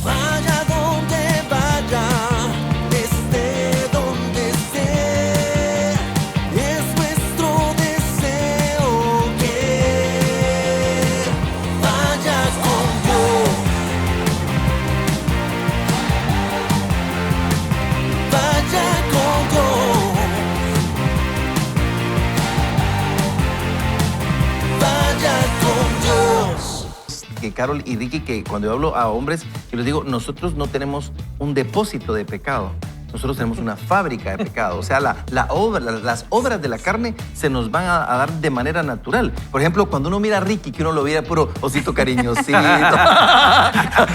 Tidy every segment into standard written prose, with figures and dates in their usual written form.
Vaya donde vaya, esté donde esté, es nuestro deseo que vayas con Dios, vaya con Dios, vaya con Dios. Que Carol y Ricky, que cuando yo hablo a hombres, yo les digo, nosotros no tenemos un depósito de pecado. Nosotros tenemos una fábrica de pecado. O sea, las obras de la carne se nos van a dar de manera natural. Por ejemplo, cuando uno mira a Ricky, que uno lo mira puro osito cariñosito.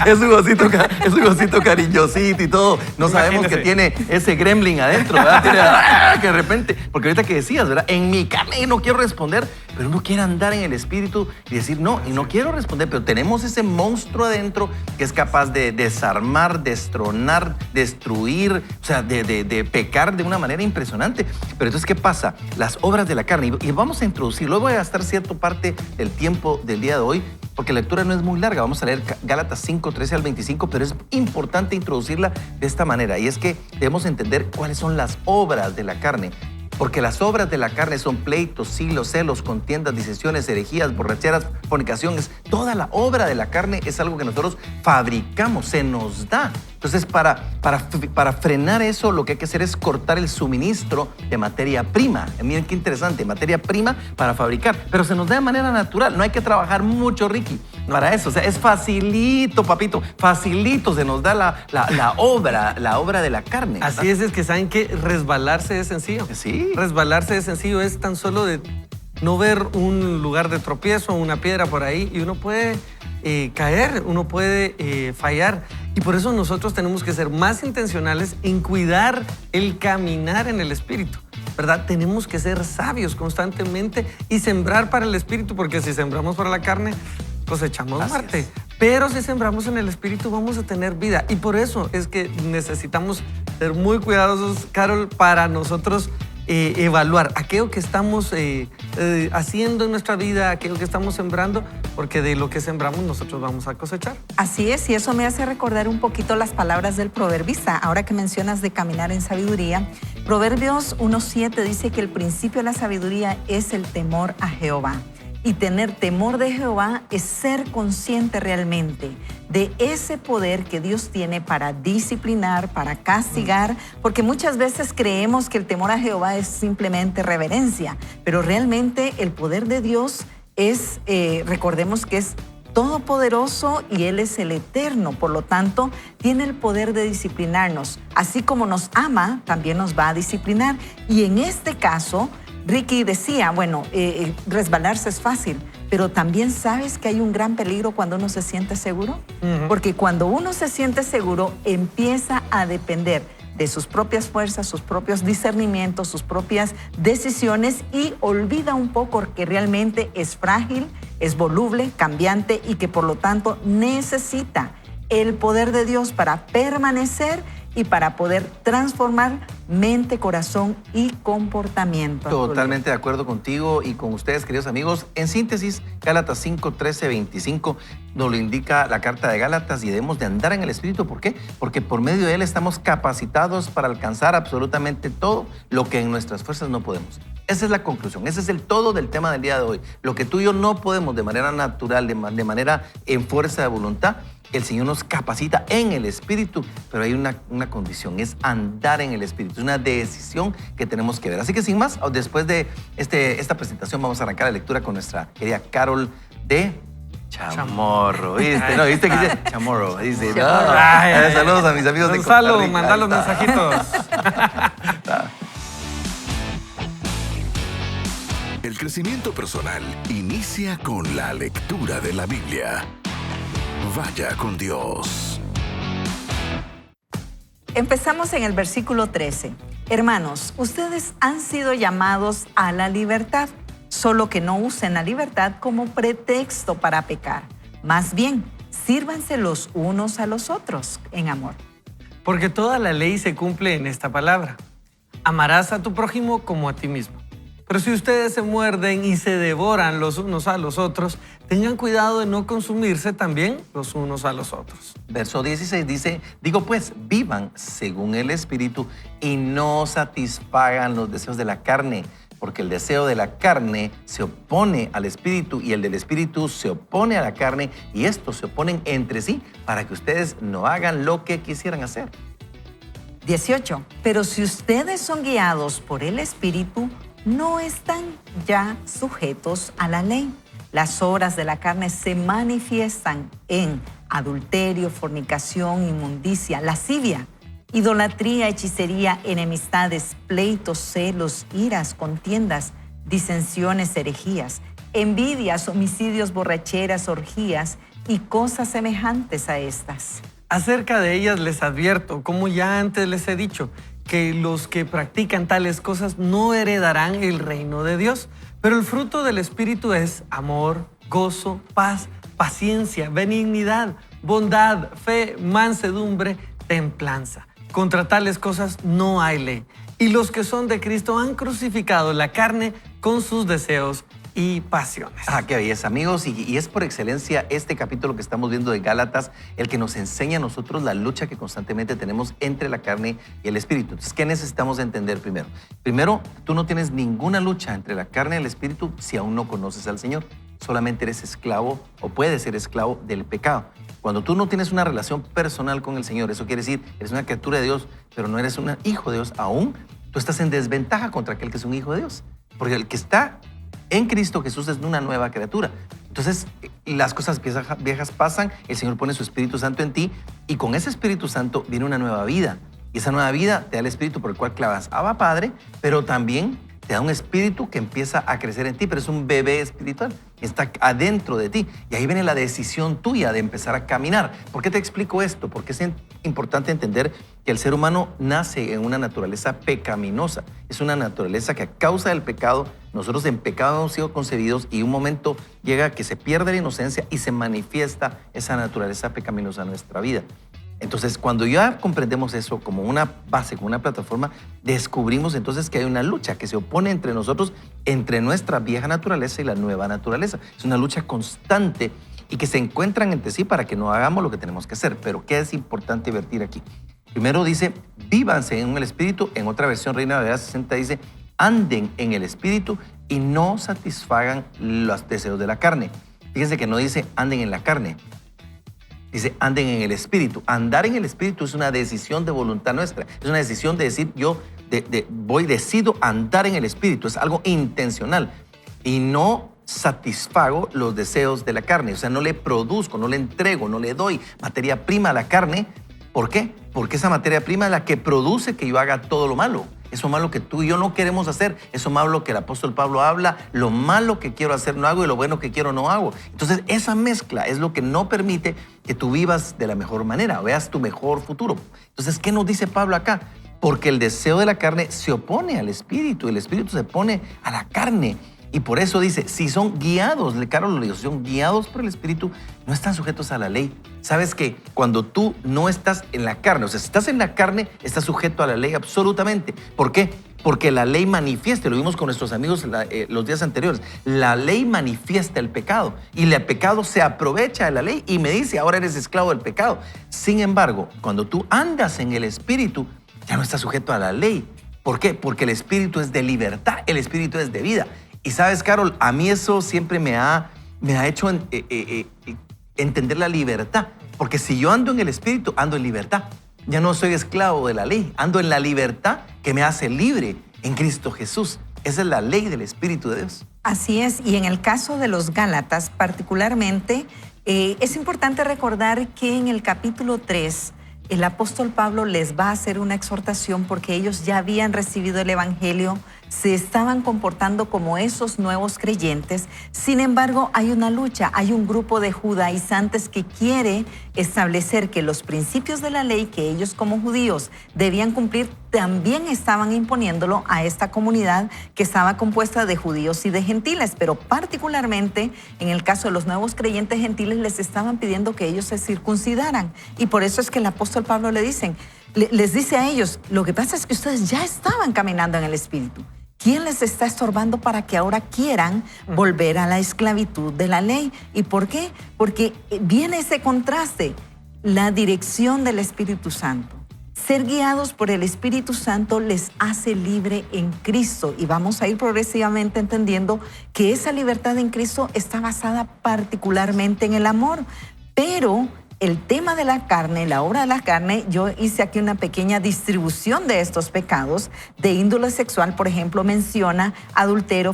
es un osito cariñosito y todo. No sabemos que tiene ese gremlin adentro, ¿verdad? Que de repente, porque ahorita que decías, ¿verdad? En mi carne no quiero responder, pero uno quiere andar en el espíritu y decir, no, y no quiero responder, pero tenemos ese monstruo adentro que es capaz de desarmar, destronar, destruir, o sea, de pecar de una manera impresionante. Pero entonces, ¿qué pasa? Las obras de la carne, y vamos a introducir, luego voy a gastar cierta parte del tiempo del día de hoy, porque la lectura no es muy larga, vamos a leer Gálatas 5, 13 al 25, pero es importante introducirla de esta manera, y es que debemos entender cuáles son las obras de la carne. Porque las obras de la carne son pleitos, siglos, celos, contiendas, disensiones, herejías, borracheras, fornicaciones. Toda la obra de la carne es algo que nosotros fabricamos, se nos da. Entonces, para frenar eso, lo que hay que hacer es cortar el suministro de materia prima. Miren qué interesante, materia prima para fabricar. Pero se nos da de manera natural, no hay que trabajar mucho, Ricky, para eso. O sea, es facilito, papito, facilito se nos da la obra de la carne. Así es que saben que resbalarse es sencillo. Sí. Resbalarse es sencillo, es tan solo de no ver un lugar de tropiezo, una piedra por ahí, y uno puede caer, uno puede fallar. Y por eso nosotros tenemos que ser más intencionales en cuidar el caminar en el Espíritu, ¿verdad? Tenemos que ser sabios constantemente y sembrar para el Espíritu, porque si sembramos para la carne, cosechamos muerte. Pero si sembramos en el Espíritu, vamos a tener vida. Y por eso es que necesitamos ser muy cuidadosos, Carol, para nosotros evaluar aquello que estamos haciendo en nuestra vida, aquello que estamos sembrando, porque de lo que sembramos nosotros vamos a cosechar. Así es, y eso me hace recordar un poquito las palabras del proverbista. Ahora que mencionas de caminar en sabiduría, Proverbios 1:7 dice que el principio de la sabiduría es el temor a Jehová. Y tener temor de Jehová es ser consciente realmente de ese poder que Dios tiene para disciplinar, para castigar, porque muchas veces creemos que el temor a Jehová es simplemente reverencia, pero realmente el poder de Dios es, recordemos que es todopoderoso y Él es el eterno, por lo tanto, tiene el poder de disciplinarnos. Así como nos ama, también nos va a disciplinar. Y en este caso, Ricky decía, bueno, resbalarse es fácil, pero también sabes que hay un gran peligro cuando uno se siente seguro. Porque cuando uno se siente seguro, empieza a depender de sus propias fuerzas, sus propios discernimientos, sus propias decisiones y olvida un poco que realmente es frágil, es voluble, cambiante y que por lo tanto necesita el poder de Dios para permanecer y para poder transformar mente, corazón y comportamiento. Totalmente de acuerdo contigo y con ustedes, queridos amigos. En síntesis, Gálatas 5, 13, 25 nos lo indica la carta de Gálatas y debemos de andar en el Espíritu. ¿Por qué? Porque por medio de Él estamos capacitados para alcanzar absolutamente todo lo que en nuestras fuerzas no podemos. Esa es la conclusión, ese es el todo del tema del día de hoy. Lo que tú y yo no podemos de manera natural, de manera en fuerza de voluntad, el Señor nos capacita en el Espíritu, pero hay una condición, es andar en el Espíritu, es una decisión que tenemos que ver. Así que sin más, después de esta presentación vamos a arrancar la lectura con nuestra querida Carol de Chamorro. ¿Viste? No, ¿viste que dice Chamorro? Dice, no. Saludos a mis amigos de Costa Gonzalo, Rica. manda los mensajitos. El crecimiento personal inicia con la lectura de la Biblia. Vaya con Dios. Empezamos en el versículo 13. Hermanos, ustedes han sido llamados a la libertad, solo que no usen la libertad como pretexto para pecar. Más bien, sírvanse los unos a los otros en amor. Porque toda la ley se cumple en esta palabra. amarás a tu prójimo como a ti mismo. Pero si ustedes se muerden y se devoran los unos a los otros, tengan cuidado de no consumirse también los unos a los otros. Verso 16 dice, digo pues, vivan según el Espíritu y no satisfagan los deseos de la carne, porque el deseo de la carne se opone al Espíritu y el del Espíritu se opone a la carne y estos se oponen entre sí para que ustedes no hagan lo que quisieran hacer. 18. Pero si ustedes son guiados por el Espíritu, no están ya sujetos a la ley. Las obras de la carne se manifiestan en adulterio, fornicación, inmundicia, lascivia, idolatría, hechicería, enemistades, pleitos, celos, iras, contiendas, disensiones, herejías, envidias, homicidios, borracheras, orgías y cosas semejantes a estas. Acerca de ellas les advierto, como ya antes les he dicho, que los que practican tales cosas no heredarán el reino de Dios. Pero el fruto del Espíritu es amor, gozo, paz, paciencia, benignidad, bondad, fe, mansedumbre, templanza. Contra tales cosas no hay ley. Y los que son de Cristo han crucificado la carne con sus deseos y pasiones. Qué belleza, amigos. Y es por excelencia este capítulo que estamos viendo de Gálatas el que nos enseña a nosotros la lucha que constantemente tenemos entre la carne y el espíritu. Entonces, ¿qué necesitamos entender primero? Primero, tú no tienes ninguna lucha entre la carne y el espíritu si aún no conoces al Señor. Solamente eres esclavo o puedes ser esclavo del pecado. Cuando tú no tienes una relación personal con el Señor, eso quiere decir, eres una criatura de Dios, pero no eres un hijo de Dios aún, tú estás en desventaja contra aquel que es un hijo de Dios. Porque el que está en Cristo Jesús es una nueva criatura. Entonces, las cosas viejas pasan, el Señor pone su Espíritu Santo en ti y con ese Espíritu Santo viene una nueva vida. Y esa nueva vida te da el Espíritu por el cual clavas Abba Padre, pero también te da un espíritu que empieza a crecer en ti, pero es un bebé espiritual, está adentro de ti. Y ahí viene la decisión tuya de empezar a caminar. ¿Por qué te explico esto? Porque es importante entender que el ser humano nace en una naturaleza pecaminosa. Es una naturaleza que a causa del pecado, nosotros en pecado hemos sido concebidos y un momento llega que se pierde la inocencia y se manifiesta esa naturaleza pecaminosa en nuestra vida. Entonces, cuando ya comprendemos eso como una base, como una plataforma, descubrimos entonces que hay una lucha que se opone entre nosotros, entre nuestra vieja naturaleza y la nueva naturaleza. Es una lucha constante y que se encuentran entre sí para que no hagamos lo que tenemos que hacer. Pero, ¿qué es importante vertir aquí? Primero dice, vívanse en el Espíritu. En otra versión, Reina Valera 60, dice, anden en el Espíritu y no satisfagan los deseos de la carne. Fíjense que no dice anden en la carne. Dice, anden en el Espíritu. Andar en el Espíritu es una decisión de voluntad nuestra. Es una decisión de decir, yo decido andar en el Espíritu. Es algo intencional. Y no satisfago los deseos de la carne. O sea, no le produzco, no le entrego, no le doy materia prima a la carne. ¿Por qué? Porque esa materia prima es la que produce que yo haga todo lo malo. Eso malo que tú y yo no queremos hacer, eso malo que el apóstol Pablo habla, lo malo que quiero hacer no hago y lo bueno que quiero no hago. Entonces esa mezcla es lo que no permite que tú vivas de la mejor manera, veas tu mejor futuro. Entonces, ¿qué nos dice Pablo acá? Porque el deseo de la carne se opone al espíritu, el espíritu se opone a la carne. Y por eso dice, si son guiados, Carlos lo dijo, si son guiados por el Espíritu, no están sujetos a la ley. Sabes que cuando tú no estás en la carne, o sea, si estás en la carne, estás sujeto a la ley absolutamente. ¿Por qué? Porque la ley manifiesta, lo vimos con nuestros amigos los días anteriores, la ley manifiesta el pecado y el pecado se aprovecha de la ley y me dice, ahora eres esclavo del pecado. Sin embargo, cuando tú andas en el Espíritu, ya no estás sujeto a la ley. ¿Por qué? Porque el Espíritu es de libertad, el Espíritu es de vida. Y sabes, Carol, a mí eso siempre me ha hecho entender la libertad. Porque si yo ando en el Espíritu, ando en libertad. Ya no soy esclavo de la ley, ando en la libertad que me hace libre en Cristo Jesús. Esa es la ley del Espíritu de Dios. Así es, y en el caso de los Gálatas particularmente, es importante recordar que en el capítulo 3, el apóstol Pablo les va a hacer una exhortación porque ellos ya habían recibido el Evangelio, se estaban comportando como esos nuevos creyentes. Sin embargo, hay una lucha, hay un grupo de judaizantes que quiere establecer que los principios de la ley que ellos como judíos debían cumplir también estaban imponiéndolo a esta comunidad que estaba compuesta de judíos y de gentiles, pero particularmente en el caso de los nuevos creyentes gentiles les estaban pidiendo que ellos se circuncidaran. Y por eso es que el apóstol Pablo le dicen, les dice a ellos, lo que pasa es que ustedes ya estaban caminando en el Espíritu. ¿Quién les está estorbando para que ahora quieran volver a la esclavitud de la ley? ¿Y por qué? Porque viene ese contraste, la dirección del Espíritu Santo. Ser guiados por el Espíritu Santo les hace libre en Cristo y vamos a ir progresivamente entendiendo que esa libertad en Cristo está basada particularmente en el amor, pero el tema de la carne, la obra de la carne, yo hice aquí una pequeña distribución de estos pecados. De índole sexual, por ejemplo, menciona adulterio,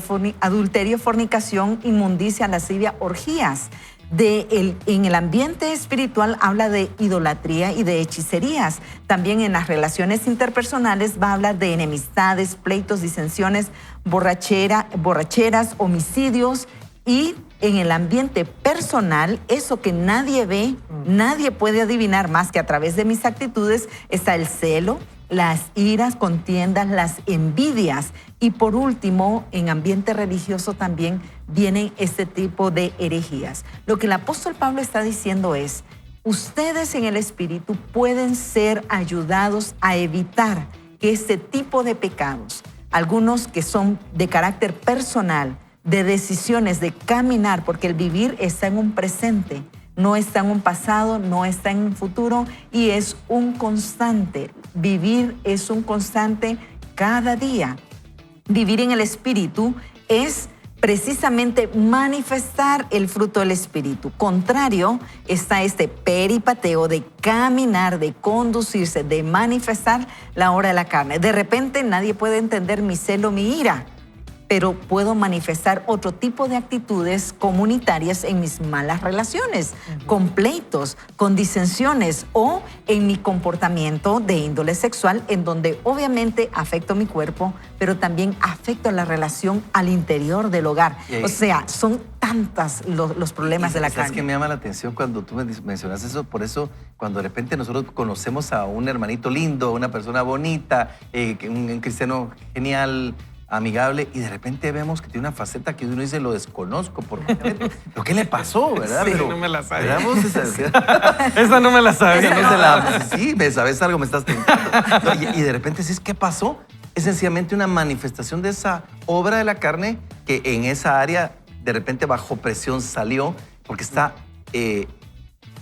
fornicación, inmundicia, lascivia, orgías. En el ambiente espiritual habla de idolatría y de hechicerías. También en las relaciones interpersonales va a hablar de enemistades, pleitos, disensiones, borracheras, homicidios. Y en el ambiente personal, eso que nadie ve, nadie puede adivinar más que a través de mis actitudes, está el celo, las iras, contiendas, las envidias. Y por último, en ambiente religioso también vienen este tipo de herejías. Lo que el apóstol Pablo está diciendo es, ustedes en el Espíritu pueden ser ayudados a evitar que este tipo de pecados, algunos que son de carácter personal, de decisiones, de caminar, porque el vivir está en un presente, no está en un pasado, no está en un futuro y es un constante. Vivir es un constante cada día. Vivir en el Espíritu es precisamente manifestar el fruto del Espíritu. Contrario está este peripateo de caminar, de conducirse, de manifestar la obra de la carne. De repente nadie puede entender mi celo, mi ira, pero puedo manifestar otro tipo de actitudes comunitarias en mis malas relaciones, con pleitos, con disensiones o en mi comportamiento de índole sexual, en donde obviamente afecto mi cuerpo, pero también afecto la relación al interior del hogar. O sea, son tantas los problemas de la carne. ¿Sabes qué me llama la atención cuando tú me mencionas eso? Por eso, cuando de repente nosotros conocemos a un hermanito lindo, una persona bonita, un cristiano genial, amigable, y de repente vemos que tiene una faceta que uno dice, lo desconozco por completo. ¿Pero qué le pasó, verdad? Sí, Pero, no me la sabía. ¿verdad? Esa no me la sabía. Sí, me sabes algo, me estás tentando. No, y de repente dices, ¿qué pasó? Es sencillamente una manifestación de esa obra de la carne que en esa área de repente bajo presión salió porque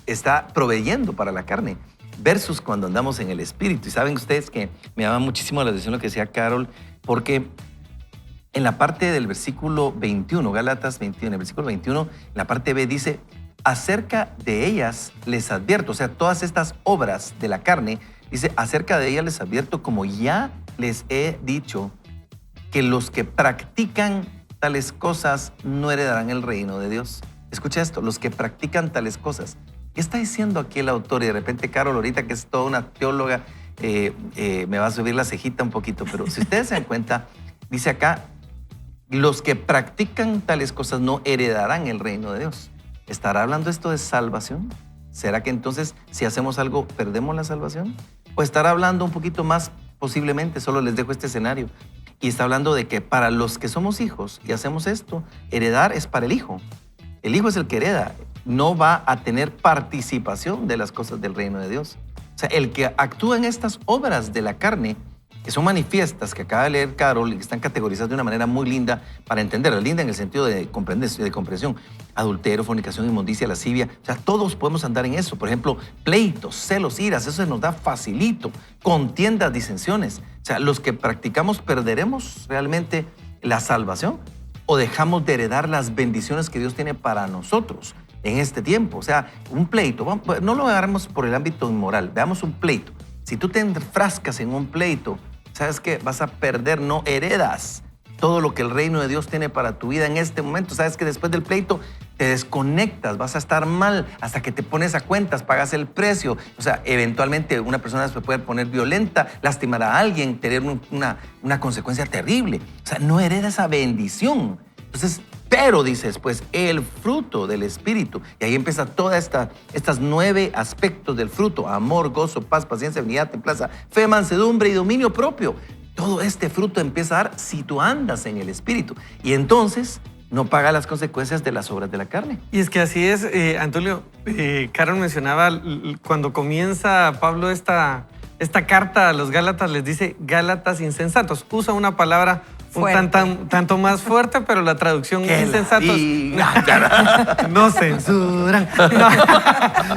está proveyendo para la carne versus cuando andamos en el Espíritu. Y saben ustedes que me llama muchísimo la atención lo que decía Carol, porque en la parte del versículo 21, Gálatas 21, en el versículo 21, en la parte B dice, acerca de ellas les advierto, o sea, todas estas obras de la carne, dice, acerca de ellas les advierto, como ya les he dicho, que los que practican tales cosas no heredarán el reino de Dios. Escucha esto, los que practican tales cosas. ¿Qué está diciendo aquí el autor? Y de repente Carol, ahorita que es toda una teóloga, me va a subir la cejita un poquito, pero si ustedes se dan cuenta, dice acá, los que practican tales cosas no heredarán el reino de Dios. ¿Estará hablando esto de salvación? ¿Será que entonces si hacemos algo perdemos la salvación? ¿O estará hablando un poquito más posiblemente? Solo les dejo este escenario. Y está hablando de que para los que somos hijos y hacemos esto, heredar es para el hijo. El hijo es el que hereda. No va a tener participación de las cosas del reino de Dios. O sea, el que actúa en estas obras de la carne, que son manifiestas, que acaba de leer Carol y que están categorizadas de una manera muy linda para entenderla, linda en el sentido de comprensión, adulterio, fornicación, inmundicia, lascivia, o sea, todos podemos andar en eso. Por ejemplo, pleitos, celos, iras, eso se nos da facilito, contiendas, disensiones. O sea, los que practicamos, ¿perderemos realmente la salvación o dejamos de heredar las bendiciones que Dios tiene para nosotros en este tiempo? O sea, un pleito, no lo agarremos por el ámbito inmoral, veamos un pleito. Si tú te enfrascas en un pleito, ¿sabes qué? Vas a perder, no heredas todo lo que el reino de Dios tiene para tu vida en este momento. Sabes que después del pleito te desconectas, vas a estar mal hasta que te pones a cuentas, pagas el precio. O sea, eventualmente una persona se puede poner violenta, lastimar a alguien, tener una consecuencia terrible. O sea, no hereda esa bendición. Entonces, pero dice después, el fruto del Espíritu. Y ahí empieza todas estas 9 aspectos del fruto: amor, gozo, paz, paciencia, benignidad, templanza, fe, mansedumbre y dominio propio. Todo este fruto empieza a dar si tú andas en el Espíritu. Y entonces no paga las consecuencias de las obras de la carne. Y es que así es, Antonio. Carol mencionaba cuando comienza Pablo esta esta carta a los Gálatas les dice Gálatas insensatos. Usa una palabra un tanto más fuerte, pero la traducción insensatos no censuran.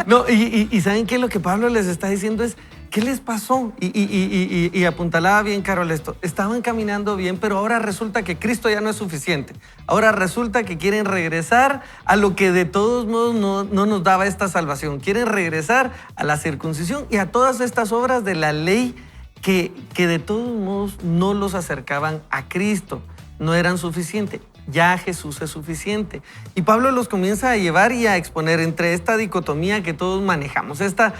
No, y ¿saben qué? Lo que Pablo les está diciendo es, ¿qué les pasó? Y apuntalaba bien, Carol, esto. Estaban caminando bien, pero ahora resulta que Cristo ya no es suficiente. Ahora resulta que quieren regresar a lo que de todos modos no nos daba esta salvación. Quieren regresar a la circuncisión y a todas estas obras de la ley que de todos modos no los acercaban a Cristo. No eran suficientes. Ya Jesús es suficiente. Y Pablo los comienza a llevar y a exponer entre esta dicotomía que todos manejamos, esta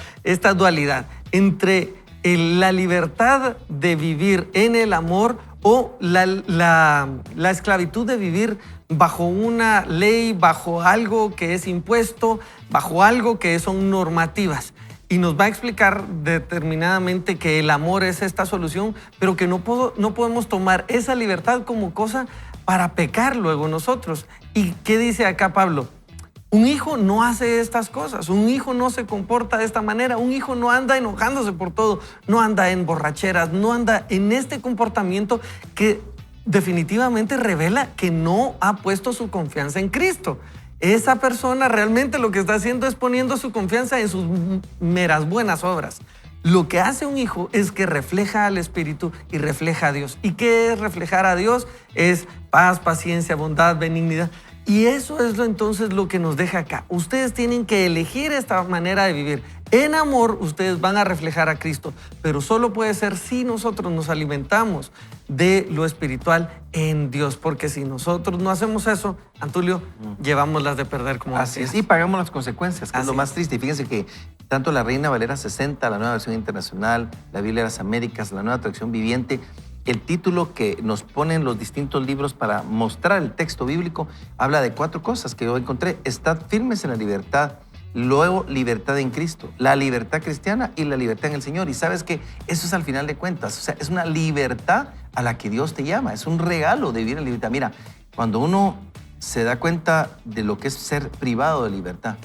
dualidad entre la libertad de vivir en el amor o la esclavitud de vivir bajo una ley, bajo algo que es impuesto, bajo algo que son normativas. Y nos va a explicar determinadamente que el amor es esta solución, pero que no podemos tomar esa libertad como cosa para pecar luego nosotros. ¿Y qué dice acá Pablo? Un hijo no hace estas cosas, un hijo no se comporta de esta manera, un hijo no anda enojándose por todo, no anda en borracheras, no anda en este comportamiento que definitivamente revela que no ha puesto su confianza en Cristo. Esa persona realmente lo que está haciendo es poniendo su confianza en sus meras buenas obras. Lo que hace un hijo es que refleja al Espíritu y refleja a Dios. ¿Y qué es reflejar a Dios? Es paz, paciencia, bondad, benignidad. Y eso es entonces lo que nos deja acá. Ustedes tienen que elegir esta manera de vivir. En amor, ustedes van a reflejar a Cristo, pero solo puede ser si nosotros nos alimentamos de lo espiritual en Dios, porque si nosotros no hacemos eso, Antulio, llevamos las de perder como así es, y pagamos las consecuencias, que es lo más triste. Y fíjense que tanto la Reina Valera 60, la Nueva Versión Internacional, la Biblia de las Américas, la Nueva Traducción Viviente, el título que nos ponen los distintos libros para mostrar el texto bíblico habla de 4 cosas que yo encontré. Estad firmes en la libertad, luego libertad en Cristo, la libertad cristiana y la libertad en el Señor. Y sabes que eso es al final de cuentas, o sea, es una libertad a la que Dios te llama, es un regalo de vivir en libertad. Mira, cuando uno se da cuenta de lo que es ser privado de libertad,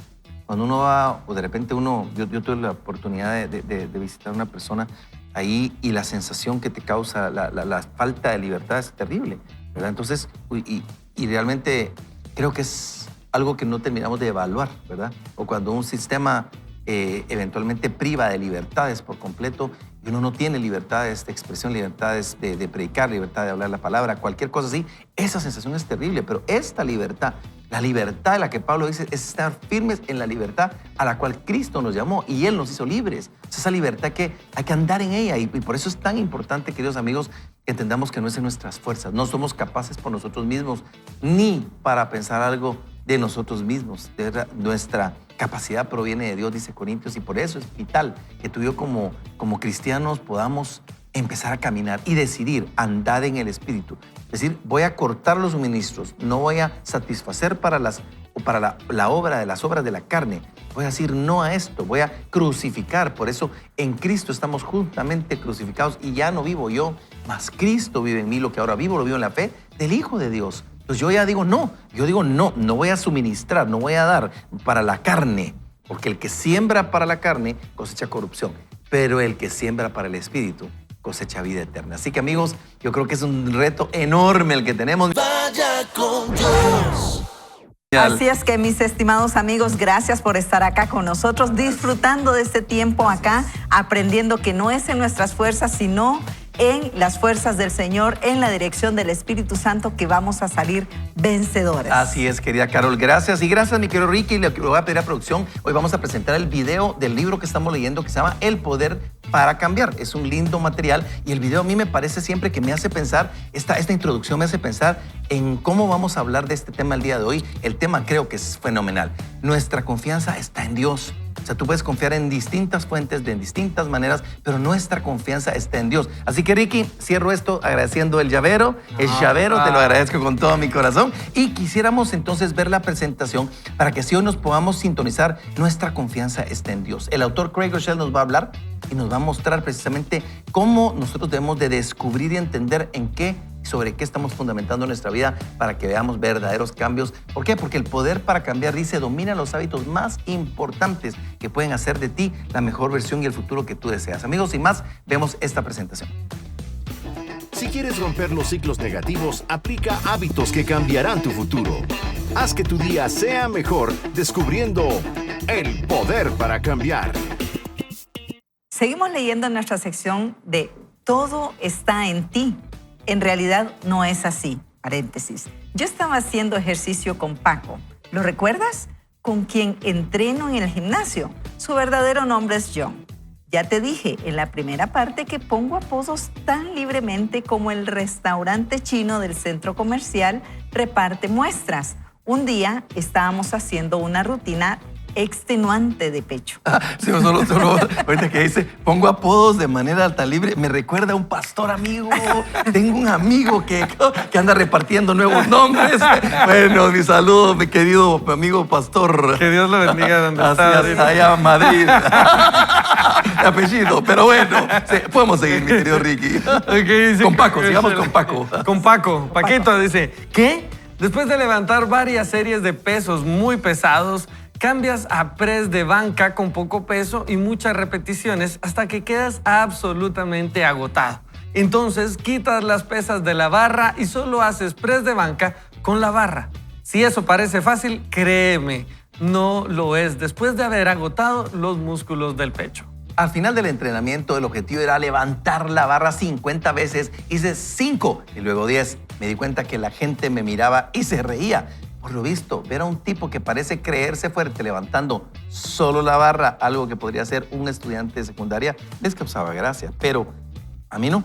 cuando uno va, o de repente yo tuve la oportunidad de visitar a una persona ahí y la sensación que te causa la falta de libertad es terrible, ¿verdad? Entonces, y realmente creo que es algo que no terminamos de evaluar, ¿verdad? O cuando un sistema eventualmente priva de libertades por completo y uno no tiene libertades de expresión, libertades de predicar, libertad de hablar la palabra, cualquier cosa así, esa sensación es terrible. Pero esta libertad, la libertad de la que Pablo dice, es estar firmes en la libertad a la cual Cristo nos llamó y Él nos hizo libres. Es esa libertad que hay que andar en ella y por eso es tan importante, queridos amigos, que entendamos que no es en nuestras fuerzas. No somos capaces por nosotros mismos ni para pensar algo de nosotros mismos. Nuestra capacidad proviene de Dios, dice Corintios, y por eso es vital que tú y yo como cristianos podamos empezar a caminar y decidir andar en el Espíritu. Es decir, voy a cortar los suministros, no voy a satisfacer para la obra de las obras de la carne. Voy a decir no a esto, voy a crucificar. Por eso en Cristo estamos juntamente crucificados y ya no vivo yo, mas Cristo vive en mí. Lo que ahora vivo, lo vivo en la fe del Hijo de Dios. Entonces yo ya digo no, no voy a suministrar, no voy a dar para la carne, porque el que siembra para la carne cosecha corrupción, pero el que siembra para el Espíritu cosecha vida eterna. Así que amigos, yo creo que es un reto enorme el que tenemos. Vaya con Dios. Así es que, mis estimados amigos, gracias por estar acá con nosotros, disfrutando de este tiempo acá, aprendiendo que no es en nuestras fuerzas, sino en las fuerzas del Señor, en la dirección del Espíritu Santo, que vamos a salir vencedores. Así es, querida Carol, gracias. Y gracias, mi querido Ricky. Le voy a pedir a producción. Hoy vamos a presentar el video del libro que estamos leyendo que se llama El Poder para Cambiar. Es un lindo material y el video a mí me parece siempre que me hace pensar, esta introducción me hace pensar en cómo vamos a hablar de este tema el día de hoy. El tema creo que es fenomenal. Nuestra confianza está en Dios. O sea, tú puedes confiar en distintas fuentes, de distintas maneras, pero nuestra confianza está en Dios. Así que, Ricky, cierro esto agradeciendo el llavero. El llavero te lo agradezco con todo mi corazón. Y quisiéramos entonces ver la presentación para que así hoy nos podamos sintonizar. Nuestra confianza está en Dios. El autor Craig Groeschel nos va a hablar y nos va a mostrar precisamente cómo nosotros debemos de descubrir y entender en qué sobre qué estamos fundamentando nuestra vida para que veamos verdaderos cambios. ¿Por qué? Porque el poder para cambiar, dice, domina los hábitos más importantes que pueden hacer de ti la mejor versión y el futuro que tú deseas. Amigos, sin más, vemos esta presentación. Si quieres romper los ciclos negativos, aplica hábitos que cambiarán tu futuro. Haz que tu día sea mejor descubriendo el poder para cambiar. Seguimos leyendo en nuestra sección de Todo está en ti. En realidad no es así. Paréntesis. Yo estaba haciendo ejercicio con Paco. ¿Lo recuerdas? Con quien entreno en el gimnasio. Su verdadero nombre es John. Ya te dije en la primera parte que pongo apodos tan libremente como el restaurante chino del centro comercial reparte muestras. Un día estábamos haciendo una rutina extenuante de pecho. Sí, solo ahorita que dice, pongo apodos de manera tan libre, me recuerda a un pastor amigo. Tengo un amigo que anda repartiendo nuevos nombres. Bueno, mi saludo, mi querido amigo pastor. Que Dios lo bendiga donde Así está. hasta allá en Madrid. Apellido, pero bueno, sí, podemos seguir, mi querido Ricky. Okay, dice, Con Paco, sigamos con Paco. Con Paco. Paquito dice, ¿qué? Después de levantar varias series de pesos muy pesados, cambias a press de banca con poco peso y muchas repeticiones hasta que quedas absolutamente agotado. Entonces quitas las pesas de la barra y solo haces press de banca con la barra. Si eso parece fácil, créeme, no lo es después de haber agotado los músculos del pecho. Al final del entrenamiento, el objetivo era levantar la barra 50 veces. Hice 5 y luego 10. Me di cuenta que la gente me miraba y se reía. Por lo visto, ver a un tipo que parece creerse fuerte levantando solo la barra, algo que podría ser un estudiante de secundaria, les causaba gracia, pero a mí no.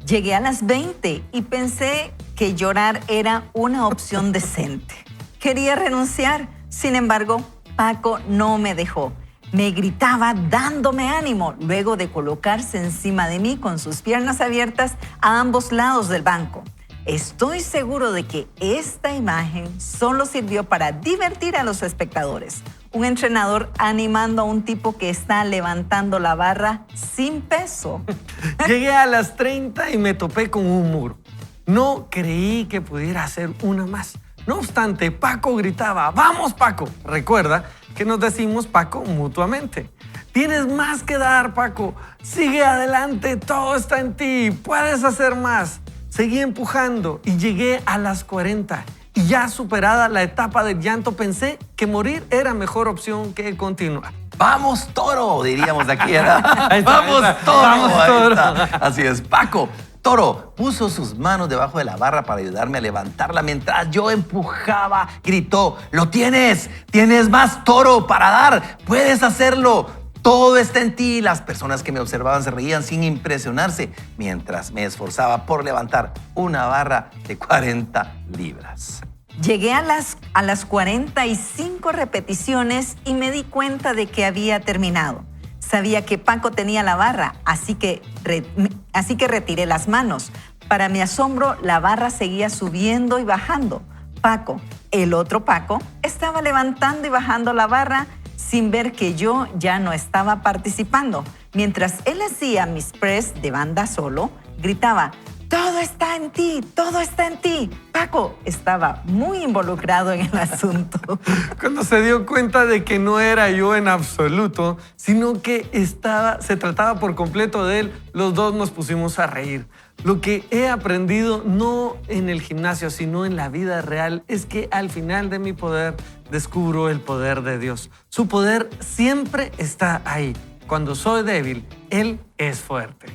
Llegué a las 20 y pensé que llorar era una opción decente. Quería renunciar, sin embargo, Paco no me dejó. Me gritaba dándome ánimo luego de colocarse encima de mí con sus piernas abiertas a ambos lados del banco. Estoy seguro de que esta imagen solo sirvió para divertir a los espectadores. Un entrenador animando a un tipo que está levantando la barra sin peso. Llegué a las 30 y me topé con un muro. No creí que pudiera hacer una más. No obstante, Paco gritaba, ¡vamos, Paco! Recuerda que nos decimos Paco mutuamente. Tienes más que dar, Paco. Sigue adelante, todo está en ti. Puedes hacer más. Seguí empujando y llegué a las 40. Y ya superada la etapa del llanto, pensé que morir era mejor opción que continuar. ¡Vamos, toro! Diríamos de aquí. Ahí está, ¡Vamos, ahí está. toro! ¡Vamos, Ahí toro! está. Así es, Paco. Toro puso sus manos debajo de la barra para ayudarme a levantarla mientras yo empujaba. Gritó, ¡lo tienes! ¡Tienes más, toro, para dar! ¡Puedes hacerlo! Todo está en ti. Las personas que me observaban se reían sin impresionarse mientras me esforzaba por levantar una barra de 40 libras. Llegué a las 45 repeticiones y me di cuenta de que había terminado. Sabía que Paco tenía la barra, así que retiré las manos. Para mi asombro, la barra seguía subiendo y bajando. Paco, el otro Paco, estaba levantando y bajando la barra sin ver que yo ya no estaba participando. Mientras él hacía mis press de banda solo, gritaba, ¡todo está en ti! ¡Todo está en ti! Paco estaba muy involucrado en el asunto. Cuando se dio cuenta de que no era yo en absoluto, sino que se trataba por completo de él, los dos nos pusimos a reír. Lo que he aprendido no en el gimnasio, sino en la vida real, es que al final de mi poder descubro el poder de Dios. Su poder siempre está ahí. Cuando soy débil, Él es fuerte.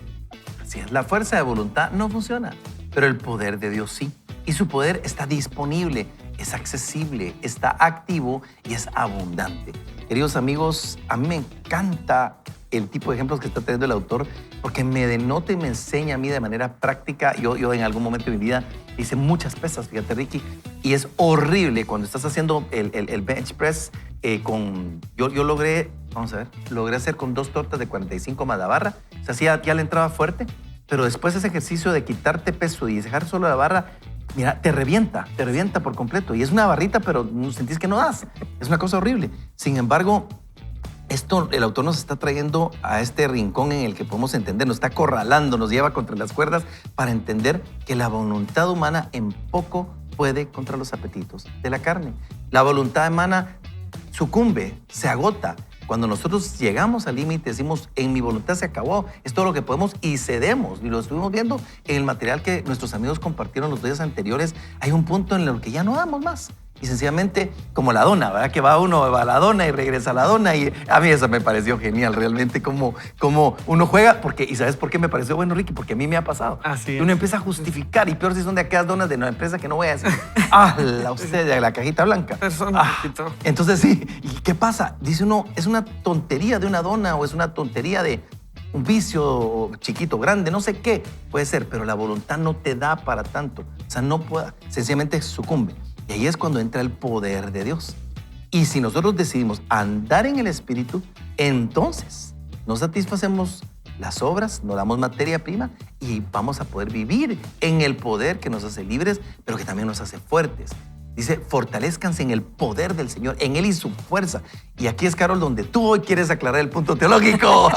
Así es, la fuerza de voluntad no funciona, pero el poder de Dios sí. Y su poder está disponible, es accesible, está activo y es abundante. Queridos amigos, a mí me encanta el tipo de ejemplos que está teniendo el autor porque me denota y me enseña a mí de manera práctica. Yo en algún momento de mi vida hice muchas pesas, fíjate, Ricky, y es horrible cuando estás haciendo el bench press yo logré, vamos a ver, logré hacer con 2 tortas de 45 más la barra. O sea, ya le entraba fuerte, pero después ese ejercicio de quitarte peso y dejar solo la barra, mira, te revienta por completo. Y es una barrita, pero sentís que no das. Es una cosa horrible. Sin embargo, Esto, el autor nos está trayendo a este rincón en el que podemos entender, nos está acorralando, nos lleva contra las cuerdas para entender que la voluntad humana en poco puede contra los apetitos de la carne. La voluntad humana sucumbe, se agota. Cuando nosotros llegamos al límite, decimos, en mi voluntad se acabó, es todo lo que podemos y cedemos. Y lo estuvimos viendo en el material que nuestros amigos compartieron los días anteriores. Hay un punto en el que ya no damos más. Y sencillamente, como la dona, ¿verdad? Que va uno, va a la dona y regresa a la dona. Y a mí eso me pareció genial, realmente, como uno juega. Porque, ¿y sabes por qué me pareció bueno, Ricky? Porque a mí me ha pasado. Así es. Uno empieza a justificar, y peor si son de aquellas donas de una empresa que no voy a decir. La usted de la cajita blanca. Entonces, sí. ¿Y qué pasa? Dice uno, es una tontería de una dona o es una tontería de un vicio chiquito, grande, no sé qué. Puede ser, pero la voluntad no te da para tanto. O sea, no pueda. Sencillamente sucumbe. Y ahí es cuando entra el poder de Dios. Y si nosotros decidimos andar en el Espíritu, entonces no satisfacemos las obras, nos damos materia prima y vamos a poder vivir en el poder que nos hace libres, pero que también nos hace fuertes. Dice, fortalezcanse en el poder del Señor, en Él y su fuerza. Y aquí es, Carol, donde tú hoy quieres aclarar el punto teológico.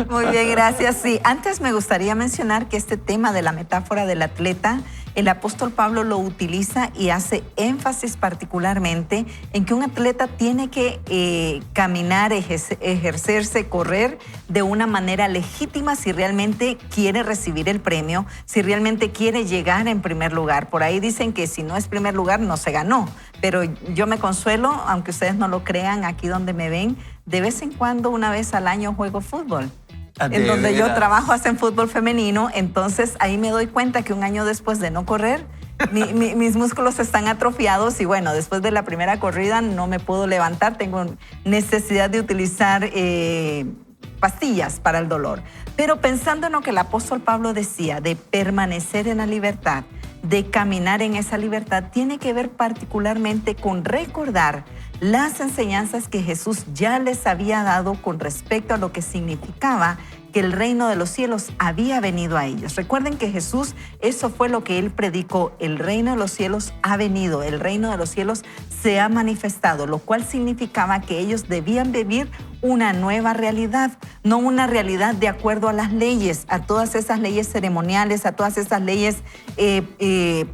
Muy bien, gracias. Sí, antes me gustaría mencionar que este tema de la metáfora del atleta, el apóstol Pablo lo utiliza y hace énfasis particularmente en que un atleta tiene que caminar, ejercerse, correr de una manera legítima si realmente quiere recibir el premio, si realmente quiere llegar en primer lugar. Por ahí dicen que si no es primer lugar no se ganó, pero yo me consuelo, aunque ustedes no lo crean, aquí donde me ven, de vez en cuando, una vez al año juego fútbol. En donde yo trabajo hacen fútbol femenino, entonces ahí me doy cuenta que un año después de no correr, mis músculos están atrofiados y bueno, después de la primera corrida no me puedo levantar, tengo necesidad de utilizar pastillas para el dolor. Pero pensando en lo que el apóstol Pablo decía, de permanecer en la libertad, de caminar en esa libertad, tiene que ver particularmente con recordar las enseñanzas que Jesús ya les había dado con respecto a lo que significaba que el reino de los cielos había venido a ellos. Recuerden que Jesús, eso fue lo que él predicó, el reino de los cielos ha venido, el reino de los cielos se ha manifestado, lo cual significaba que ellos debían vivir una nueva realidad, no una realidad de acuerdo a las leyes, a todas esas leyes ceremoniales, a todas esas leyes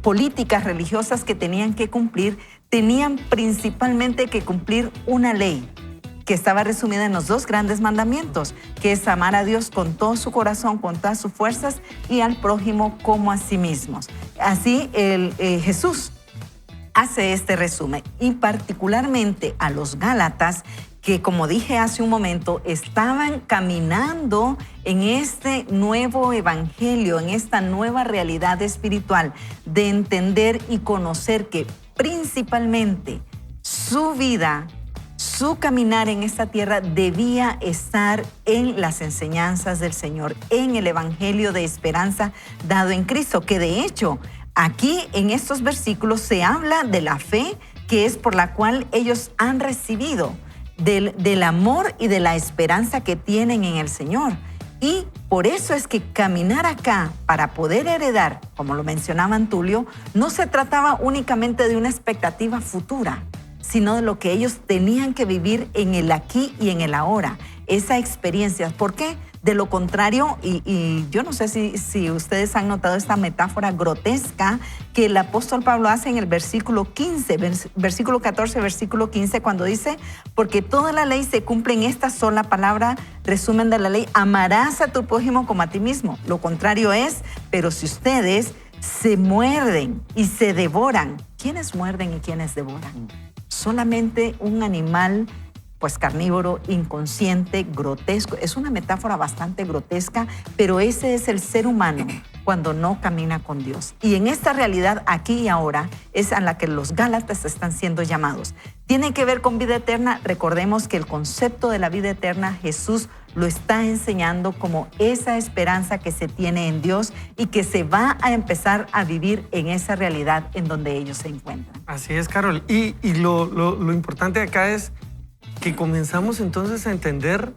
políticas, religiosas que tenían que cumplir. Tenían principalmente que cumplir una ley que estaba resumida en los dos grandes mandamientos, que es amar a Dios con todo su corazón, con todas sus fuerzas y al prójimo como a sí mismos. Así Jesús hace este resumen y particularmente a los Gálatas, que como dije hace un momento, estaban caminando en este nuevo evangelio, en esta nueva realidad espiritual de entender y conocer que principalmente su vida, su caminar en esta tierra debía estar en las enseñanzas del Señor, en el evangelio de esperanza dado en Cristo, que de hecho aquí en estos versículos se habla de la fe que es por la cual ellos han recibido, del amor y de la esperanza que tienen en el Señor. Y por eso es que caminar acá para poder heredar, como lo mencionaba Antulio, no se trataba únicamente de una expectativa futura, sino de lo que ellos tenían que vivir en el aquí y en el ahora, esa experiencia. ¿Por qué? De lo contrario, y yo no sé si ustedes han notado esta metáfora grotesca que el apóstol Pablo hace en el versículo 15, versículo 14, versículo 15, cuando dice, porque toda la ley se cumple en esta sola palabra, resumen de la ley, amarás a tu prójimo como a ti mismo. Lo contrario es, pero si ustedes se muerden y se devoran, ¿quiénes muerden y quiénes devoran? Solamente un animal pues carnívoro, inconsciente, grotesco. Es una metáfora bastante grotesca, pero ese es el ser humano cuando no camina con Dios. Y en esta realidad, aquí y ahora, es a la que los Gálatas están siendo llamados. Tiene que ver con vida eterna. Recordemos que el concepto de la vida eterna, Jesús lo está enseñando como esa esperanza que se tiene en Dios y que se va a empezar a vivir en esa realidad en donde ellos se encuentran. Así es, Carol. Y lo importante acá es que comenzamos entonces a entender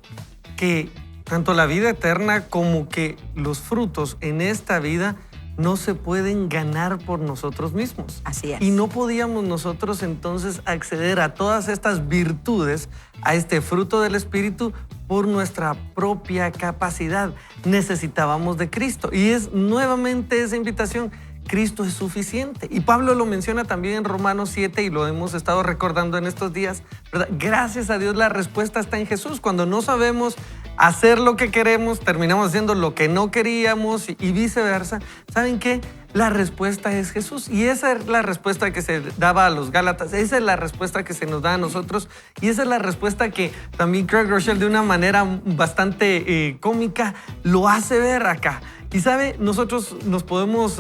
que tanto la vida eterna como que los frutos en esta vida no se pueden ganar por nosotros mismos. Así es. Y no podíamos nosotros entonces acceder a todas estas virtudes, a este fruto del Espíritu, por nuestra propia capacidad. Necesitábamos de Cristo. Y es nuevamente esa invitación. Cristo es suficiente. Y Pablo lo menciona también en Romanos 7 y lo hemos estado recordando en estos días, ¿verdad? Gracias a Dios la respuesta está en Jesús. Cuando no sabemos hacer lo que queremos, terminamos haciendo lo que no queríamos y viceversa. ¿Saben qué? La respuesta es Jesús. Y esa es la respuesta que se daba a los Gálatas. Esa es la respuesta que se nos da a nosotros. Y esa es la respuesta que también Craig Groeschel, de una manera bastante cómica, lo hace ver acá. Y sabe, nosotros nos podemos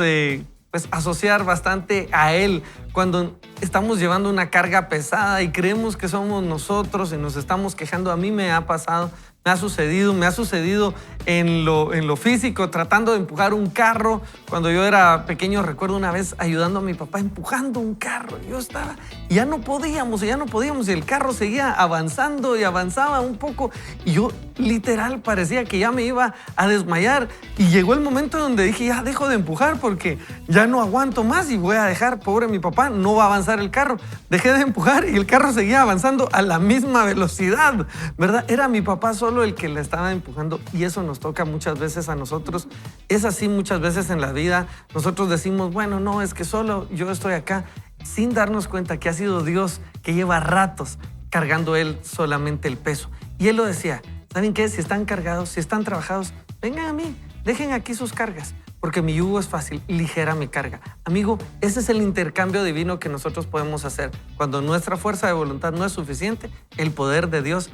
pues asociar bastante a él cuando estamos llevando una carga pesada y creemos que somos nosotros y nos estamos quejando. A mí me ha pasado, me ha sucedido en lo físico, tratando de empujar un carro. Cuando yo era pequeño, recuerdo una vez ayudando a mi papá empujando un carro. Yo estaba, y ya no podíamos, y el carro seguía avanzando y avanzaba un poco. Y yo literal parecía que ya me iba a desmayar. Y llegó el momento donde dije, ya dejo de empujar porque ya no aguanto más y voy a dejar, pobre mi papá, no va a avanzar el carro. Dejé de empujar y el carro seguía avanzando a la misma velocidad, ¿verdad? Era mi papá solo el que le estaba empujando, y eso nos toca muchas veces a nosotros. Es así muchas veces en la vida. Nosotros decimos, bueno, no, es que solo yo estoy acá, sin darnos cuenta que ha sido Dios que lleva ratos cargando Él solamente el peso. Y Él lo decía, ¿saben qué? Si están cargados, si están trabajados, vengan a mí, dejen aquí sus cargas, porque mi yugo es fácil, ligera mi carga. Amigo, ese es el intercambio divino que nosotros podemos hacer. Cuando nuestra fuerza de voluntad no es suficiente, el poder de Dios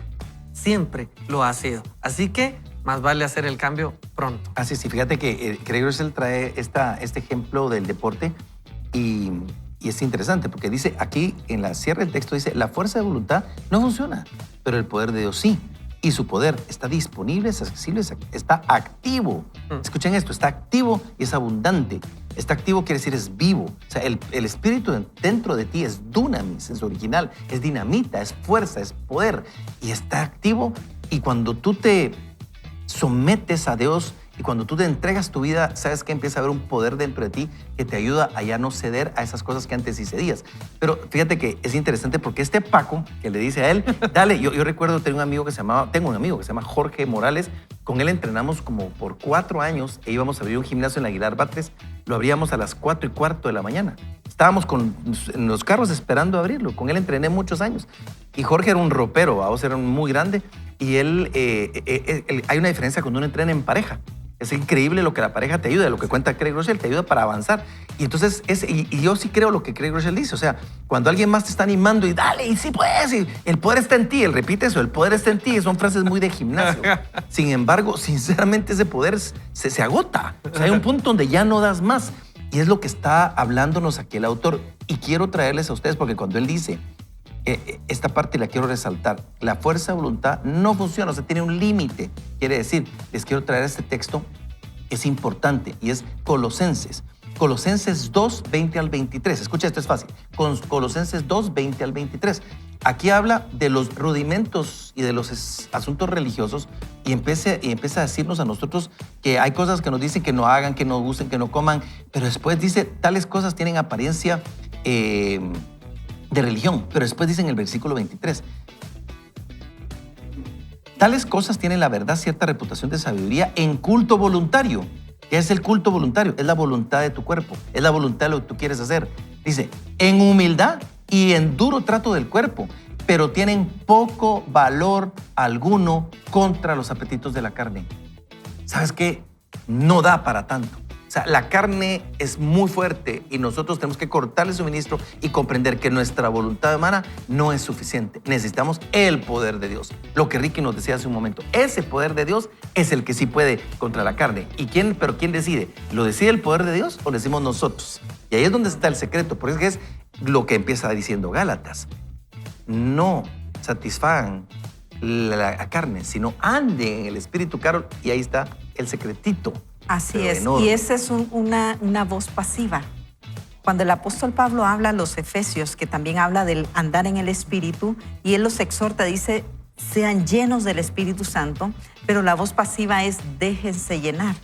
siempre lo ha sido. Así que más vale hacer el cambio pronto. Así sí, fíjate que Craig Groeschel trae este ejemplo del deporte y es interesante porque dice aquí, en la cierre del texto, dice, la fuerza de voluntad no funciona, pero el poder de Dios sí. Y su poder está disponible, es accesible, está activo. Escuchen esto, está activo y es abundante. Está activo quiere decir es vivo. O sea, el espíritu dentro de ti es dunamis, es original, es dinamita, es fuerza, es poder. Y está activo, y cuando tú te sometes a Dios y cuando tú te entregas tu vida, sabes que empieza a haber un poder dentro de ti que te ayuda a ya no ceder a esas cosas que antes sí cedías. Pero fíjate que es interesante porque este Paco que le dice a él, dale, yo recuerdo tengo un amigo que se llama Jorge Morales. Con él entrenamos como por 4 años e íbamos a abrir un gimnasio en la Aguilar Batres. Lo abríamos a las 4:15 de la mañana. Estábamos en los carros esperando abrirlo. Con él entrené muchos años. Y Jorge era un ropero, vamos, era muy grande. Y él, hay una diferencia cuando uno entrena en pareja. Es increíble lo que la pareja te ayuda, lo que cuenta Craig Groeschel, te ayuda para avanzar. Y entonces, y yo sí creo lo que Craig Groeschel dice. O sea, cuando alguien más te está animando y dale, y sí puedes, y el poder está en ti, él repite eso, el poder está en ti, son frases muy de gimnasio. Sin embargo, sinceramente ese poder se agota. O sea, hay un punto donde ya no das más. Y es lo que está hablándonos aquí el autor. Y quiero traerles a ustedes, porque cuando él dice, esta parte la quiero resaltar, la fuerza de voluntad no funciona, o sea, tiene un límite. Quiere decir, les quiero traer este texto, es importante, y es Colosenses 2, 20 al 23. Escucha, esto es fácil. Colosenses 2, 20 al 23. Aquí habla de los rudimentos y de los asuntos religiosos y empieza a decirnos a nosotros que hay cosas que nos dicen que no hagan, que no usen, que no coman, pero después dice, tales cosas tienen apariencia de religión, pero después dice en el versículo 23, tales cosas tienen la verdad cierta reputación de sabiduría en culto voluntario. ¿Qué es el culto voluntario? Es la voluntad de tu cuerpo, es la voluntad de lo que tú quieres hacer. Dice, en humildad y en duro trato del cuerpo, pero tienen poco valor alguno contra los apetitos de la carne. ¿Sabes qué? No da para tanto. O sea, la carne es muy fuerte y nosotros tenemos que cortarle el suministro y comprender que nuestra voluntad humana no es suficiente. Necesitamos el poder de Dios. Lo que Ricky nos decía hace un momento, ese poder de Dios es el que sí puede contra la carne. ¿Pero quién decide? ¿Lo decide el poder de Dios o lo decimos nosotros? Y ahí es donde está el secreto, porque es que es lo que empieza diciendo Gálatas. No satisfagan la carne, sino anden en el espíritu, Carol, y ahí está el secretito. Así es, y esa es una voz pasiva. Cuando el apóstol Pablo habla a los Efesios, que también habla del andar en el Espíritu, y él los exhorta, dice, sean llenos del Espíritu Santo, pero la voz pasiva es déjense llenar.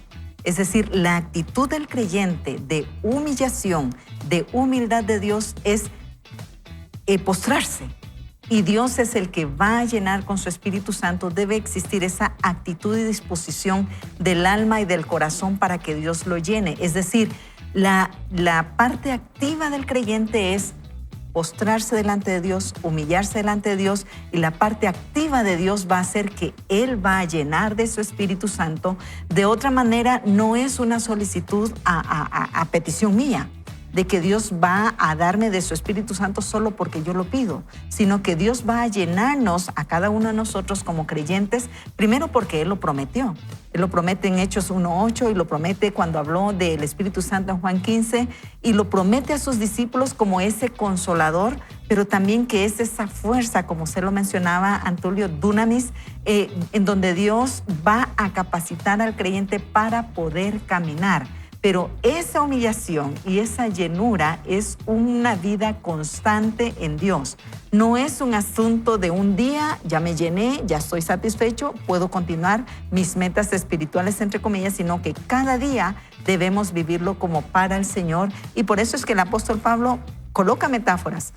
Es decir, la actitud del creyente de humillación, de humildad de Dios es postrarse. Y Dios es el que va a llenar con su Espíritu Santo. Debe existir esa actitud y disposición del alma y del corazón para que Dios lo llene. Es decir, la parte activa del creyente es postrarse delante de Dios, humillarse delante de Dios, y la parte activa de Dios va a hacer que Él va a llenar de su Espíritu Santo. De otra manera, no es una solicitud a petición mía, de que Dios va a darme de su Espíritu Santo solo porque yo lo pido, sino que Dios va a llenarnos a cada uno de nosotros como creyentes, primero porque Él lo prometió. Él lo promete en Hechos 1:8 y lo promete cuando habló del Espíritu Santo en Juan 15, y lo promete a sus discípulos como ese consolador, pero también que es esa fuerza, como se lo mencionaba Antulio, dunamis, en donde Dios va a capacitar al creyente para poder caminar. Pero esa humillación y esa llenura es una vida constante en Dios. No es un asunto de un día, ya me llené, ya estoy satisfecho, puedo continuar mis metas espirituales, entre comillas, sino que cada día debemos vivirlo como para el Señor. Y por eso es que el apóstol Pablo coloca metáforas.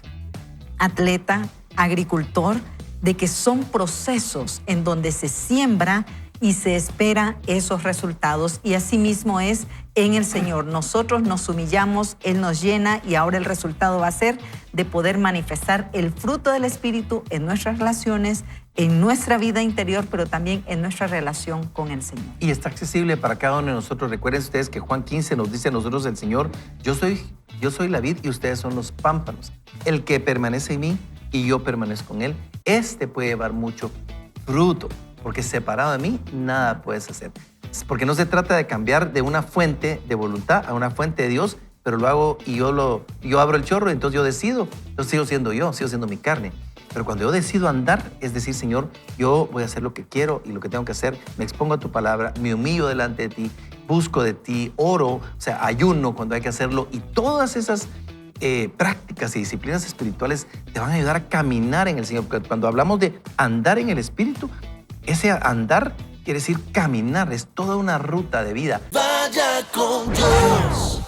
Atleta, agricultor, de que son procesos en donde se siembra y se espera esos resultados, y así mismo es en el Señor. Nosotros nos humillamos, Él nos llena, y ahora el resultado va a ser de poder manifestar el fruto del Espíritu en nuestras relaciones, en nuestra vida interior, pero también en nuestra relación con el Señor. Y está accesible para cada uno de nosotros. Recuerden ustedes que Juan 15 nos dice a nosotros el Señor: yo soy la vid y ustedes son los pámpanos. El que permanece en mí y yo permanezco en él, este puede llevar mucho fruto, porque separado de mí nada puedes hacer. Porque no se trata de cambiar de una fuente de voluntad a una fuente de Dios, pero lo hago y yo abro el chorro, y entonces yo decido. Entonces sigo siendo mi carne. Pero cuando yo decido andar, es decir, Señor, yo voy a hacer lo que quiero y lo que tengo que hacer, me expongo a tu palabra, me humillo delante de ti, busco de ti, oro, o sea, ayuno cuando hay que hacerlo, y todas esas prácticas y disciplinas espirituales te van a ayudar a caminar en el Señor. Porque cuando hablamos de andar en el Espíritu, ese andar quiere decir caminar, es toda una ruta de vida. Vaya con Dios.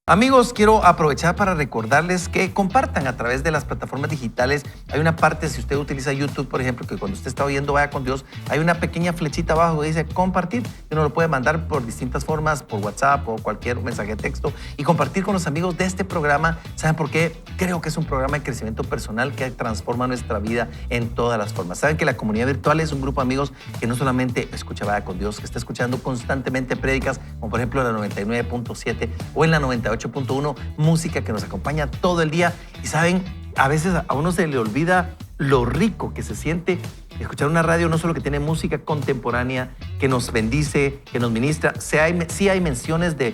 Amigos, quiero aprovechar para recordarles que compartan a través de las plataformas digitales. Hay una parte, si usted utiliza YouTube, por ejemplo, que cuando usted está oyendo Vaya con Dios, hay una pequeña flechita abajo que dice compartir. Uno lo puede mandar por distintas formas, por WhatsApp o cualquier mensaje de texto, y compartir con los amigos de este programa. ¿Saben por qué? Creo que es un programa de crecimiento personal que transforma nuestra vida en todas las formas. Saben que la comunidad virtual es un grupo de amigos que no solamente escucha Vaya con Dios, que está escuchando constantemente prédicas, como por ejemplo la 99.7 o en la 98.1, música que nos acompaña todo el día. Y saben, a veces a uno se le olvida lo rico que se siente escuchar una radio no solo que tiene música contemporánea, que nos bendice, que nos ministra. Sí hay menciones de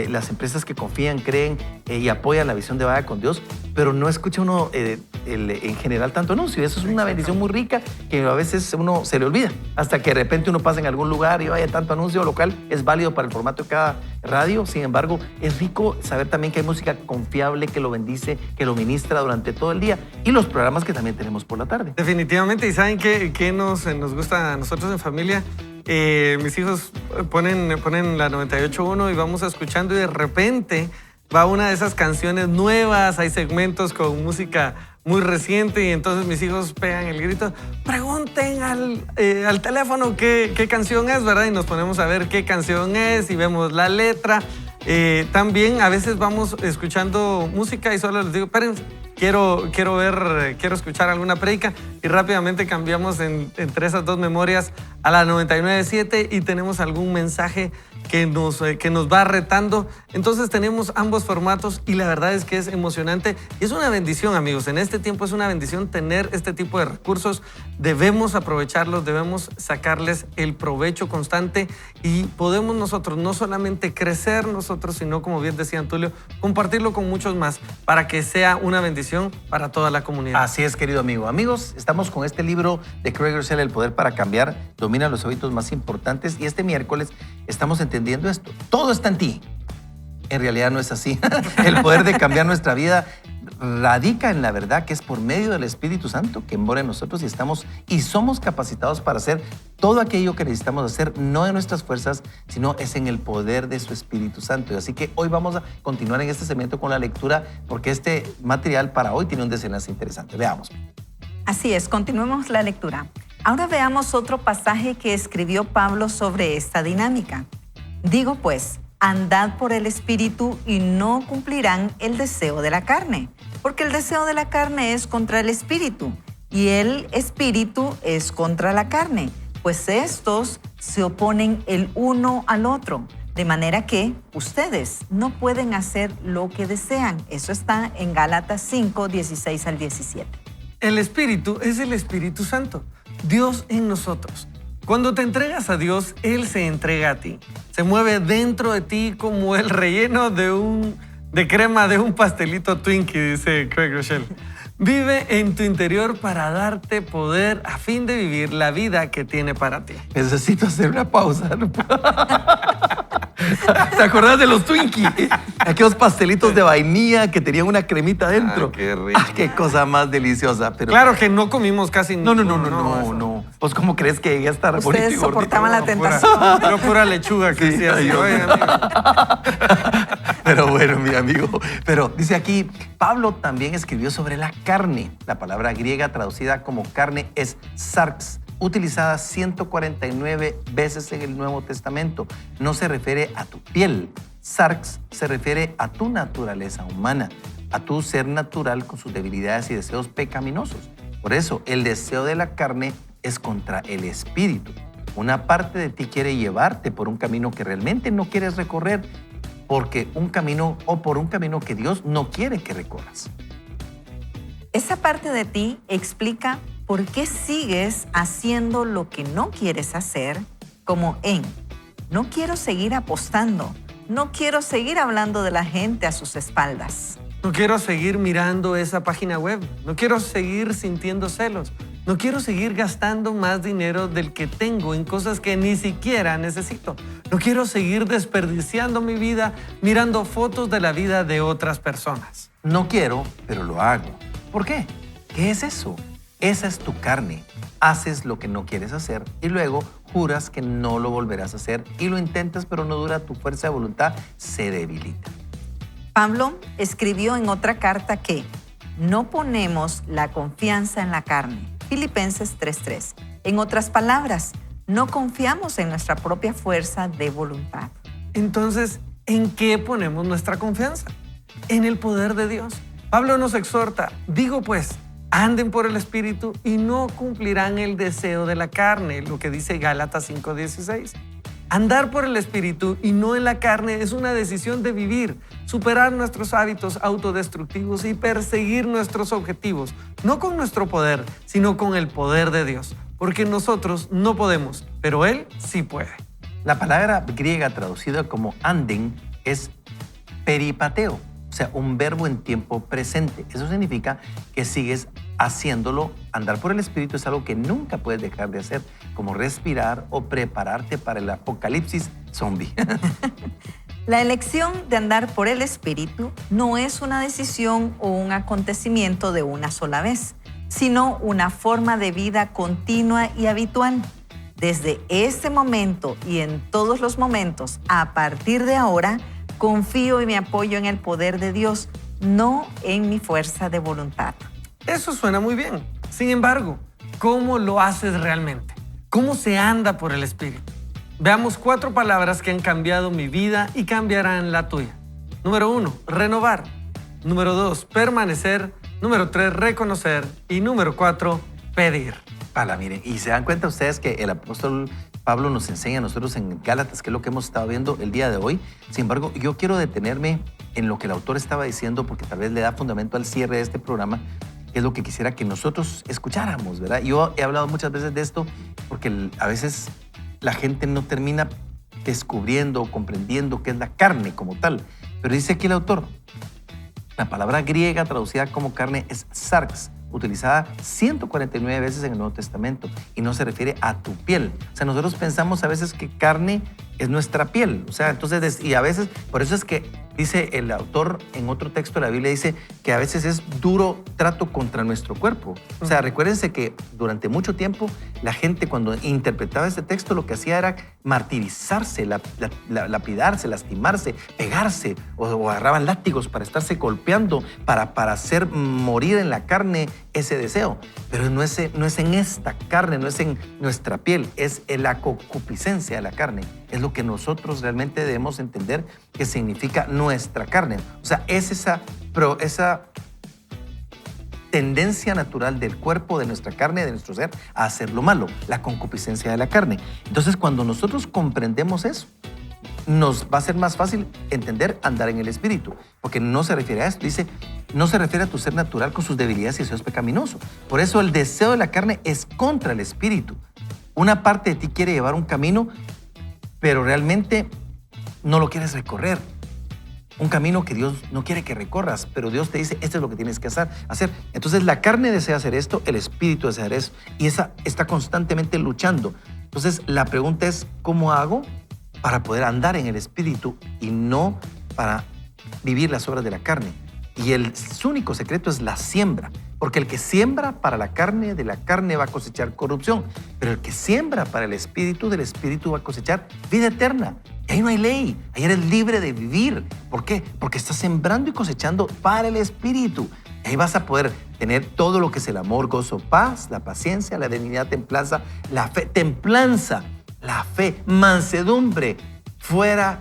las empresas que confían, creen y apoyan la visión de Vaya con Dios, pero no escucha uno en general tanto anuncio. Eso es una bendición muy rica que a veces uno se le olvida, hasta que de repente uno pasa en algún lugar y vaya tanto anuncio local. Es válido para el formato de cada radio. Sin embargo, es rico saber también que hay música confiable que lo bendice, que lo ministra durante todo el día, y los programas que también tenemos por la tarde. Definitivamente. ¿Y saben qué nos gusta a nosotros en familia? Mis hijos ponen la 98.1 y vamos escuchando, y de repente va una de esas canciones nuevas. Hay segmentos con música muy reciente, y entonces mis hijos pegan el grito: pregunten al teléfono qué canción es, ¿verdad? Y nos ponemos a ver qué canción es y vemos la letra. También a veces vamos escuchando música y solo les digo: espérense, quiero escuchar alguna prédica, y rápidamente cambiamos entre esas dos memorias a la 99.7 y tenemos algún mensaje que nos va retando. Entonces tenemos ambos formatos, y la verdad es que es emocionante y es una bendición, amigos. En este tiempo es una bendición tener este tipo de recursos. Debemos aprovecharlos, debemos sacarles el provecho constante, y podemos nosotros no solamente crecer nosotros, sino, como bien decía Antulio, compartirlo con muchos más para que sea una bendición para toda la comunidad. Así es, querido amigo. Amigos, estamos con este libro de Craig Groeschel, El Poder para Cambiar, domina los hábitos más importantes, y este miércoles estamos entendiendo esto: todo está en ti. En realidad no es así. El poder de cambiar nuestra vida radica en la verdad que es por medio del Espíritu Santo que mora en nosotros y somos capacitados para hacer todo aquello que necesitamos hacer, no de nuestras fuerzas, sino es en el poder de su Espíritu Santo. Y así que hoy vamos a continuar en este segmento con la lectura, porque este material para hoy tiene un desenlace interesante. Veamos. Así es, continuemos la lectura. Ahora veamos otro pasaje que escribió Pablo sobre esta dinámica. Digo pues, andad por el Espíritu y no cumplirán el deseo de la carne, porque el deseo de la carne es contra el Espíritu y el Espíritu es contra la carne, pues estos se oponen el uno al otro, de manera que ustedes no pueden hacer lo que desean. Eso está en Gálatas 5, 16 al 17. El Espíritu es el Espíritu Santo, Dios en nosotros. Cuando te entregas a Dios, Él se entrega a ti. Se mueve dentro de ti como el relleno de crema de un pastelito Twinkie, dice Craig Rochelle. Vive en tu interior para darte poder a fin de vivir la vida que tiene para ti. Necesito hacer una pausa. ¿Te acordás de los Twinkies? Aquellos pastelitos de vainilla que tenían una cremita dentro. Qué rico. Qué cosa más deliciosa. Pero... Claro que no comimos casi No. eso. Pues, ¿cómo crees que llegué a estar bonito y Ustedes gordito? soportaban la No, tentación. Pero pura lechuga que Sí, sí, así. ay, Oye, amigo. Pero bueno, mi amigo. Pero dice aquí, Pablo también escribió sobre la carne. La palabra griega traducida como carne es sarx, utilizada 149 veces en el Nuevo Testamento. No se refiere a tu piel. Sarx se refiere a tu naturaleza humana, a tu ser natural con sus debilidades y deseos pecaminosos. Por eso, el deseo de la carne es contra el espíritu. Una parte de ti quiere llevarte por un camino que realmente no quieres recorrer, porque un camino que Dios no quiere que recorras. Esa parte de ti explica por qué sigues haciendo lo que no quieres hacer, como no quiero seguir apostando, no quiero seguir hablando de la gente a sus espaldas. No quiero seguir mirando esa página web. No quiero seguir sintiendo celos. No quiero seguir gastando más dinero del que tengo en cosas que ni siquiera necesito. No quiero seguir desperdiciando mi vida mirando fotos de la vida de otras personas. No quiero, pero lo hago. ¿Por qué? ¿Qué es eso? Esa es tu carne. Haces lo que no quieres hacer y luego juras que no lo volverás a hacer y lo intentas, pero no dura, tu fuerza de voluntad se debilita. Pablo escribió en otra carta que no ponemos la confianza en la carne. Filipenses 3:3. En otras palabras, no confiamos en nuestra propia fuerza de voluntad. Entonces, ¿en qué ponemos nuestra confianza? En el poder de Dios. Pablo nos exhorta, digo pues, anden por el Espíritu y no cumplirán el deseo de la carne, lo que dice Gálatas 5:16. Andar por el Espíritu y no en la carne es una decisión de vivir, superar nuestros hábitos autodestructivos y perseguir nuestros objetivos, no con nuestro poder, sino con el poder de Dios, porque nosotros no podemos, pero Él sí puede. La palabra griega traducida como anden es peripateo, o sea, un verbo en tiempo presente. Eso significa que sigues haciéndolo. Andar por el Espíritu es algo que nunca puedes dejar de hacer, como respirar o prepararte para el apocalipsis zombie. La elección de andar por el Espíritu no es una decisión o un acontecimiento de una sola vez, sino una forma de vida continua y habitual. Desde este momento y en todos los momentos, a partir de ahora, confío y me apoyo en el poder de Dios, no en mi fuerza de voluntad. Eso suena muy bien. Sin embargo, ¿cómo lo haces realmente? ¿Cómo se anda por el Espíritu? Veamos 4 palabras que han cambiado mi vida y cambiarán la tuya. Número 1, renovar. Número 2, permanecer. Número 3, reconocer. Y número 4, pedir. Miren, y se dan cuenta ustedes que el apóstol Pablo nos enseña a nosotros en Gálatas, que es lo que hemos estado viendo el día de hoy. Sin embargo, yo quiero detenerme en lo que el autor estaba diciendo, porque tal vez le da fundamento al cierre de este programa, que es lo que quisiera que nosotros escucháramos, ¿verdad? Yo he hablado muchas veces de esto porque a veces la gente no termina descubriendo o comprendiendo qué es la carne como tal. Pero dice aquí el autor, la palabra griega traducida como carne es sarx, utilizada 149 veces en el Nuevo Testamento y no se refiere a tu piel. O sea, nosotros pensamos a veces que carne es nuestra piel. O sea, entonces, y a veces, por eso es que Dice el autor en otro texto de la Biblia, dice que a veces es duro trato contra nuestro cuerpo. O sea, recuérdense que durante mucho tiempo la gente cuando interpretaba este texto lo que hacía era martirizarse, lapidarse, lastimarse, pegarse o agarraban látigos para estarse golpeando, para hacer morir en la carne ese deseo. Pero no es en esta carne, no es en nuestra piel, es en la concupiscencia de la carne. Es lo que nosotros realmente debemos entender que significa nuestra carne. O sea, es esa tendencia natural del cuerpo, de nuestra carne, de nuestro ser, a hacer lo malo, la concupiscencia de la carne. Entonces, cuando nosotros comprendemos eso, nos va a ser más fácil entender andar en el Espíritu, porque no se refiere a esto, dice, no se refiere a tu ser natural con sus debilidades y deseos pecaminosos. Por eso el deseo de la carne es contra el Espíritu. Una parte de ti quiere llevar un camino, pero realmente no lo quieres recorrer. Un camino que Dios no quiere que recorras, pero Dios te dice, esto es lo que tienes que hacer. Entonces la carne desea hacer esto, el Espíritu desea hacer eso, y esa está constantemente luchando. Entonces la pregunta es, ¿cómo hago para poder andar en el Espíritu y no para vivir las obras de la carne? Y su único secreto es la siembra, porque el que siembra para la carne, de la carne va a cosechar corrupción, pero el que siembra para el Espíritu, del Espíritu va a cosechar vida eterna. Y ahí no hay ley, ahí eres libre de vivir. ¿Por qué? Porque estás sembrando y cosechando para el Espíritu. Y ahí vas a poder tener todo lo que es el amor, gozo, paz, la paciencia, la benignidad, templanza, la fe, mansedumbre,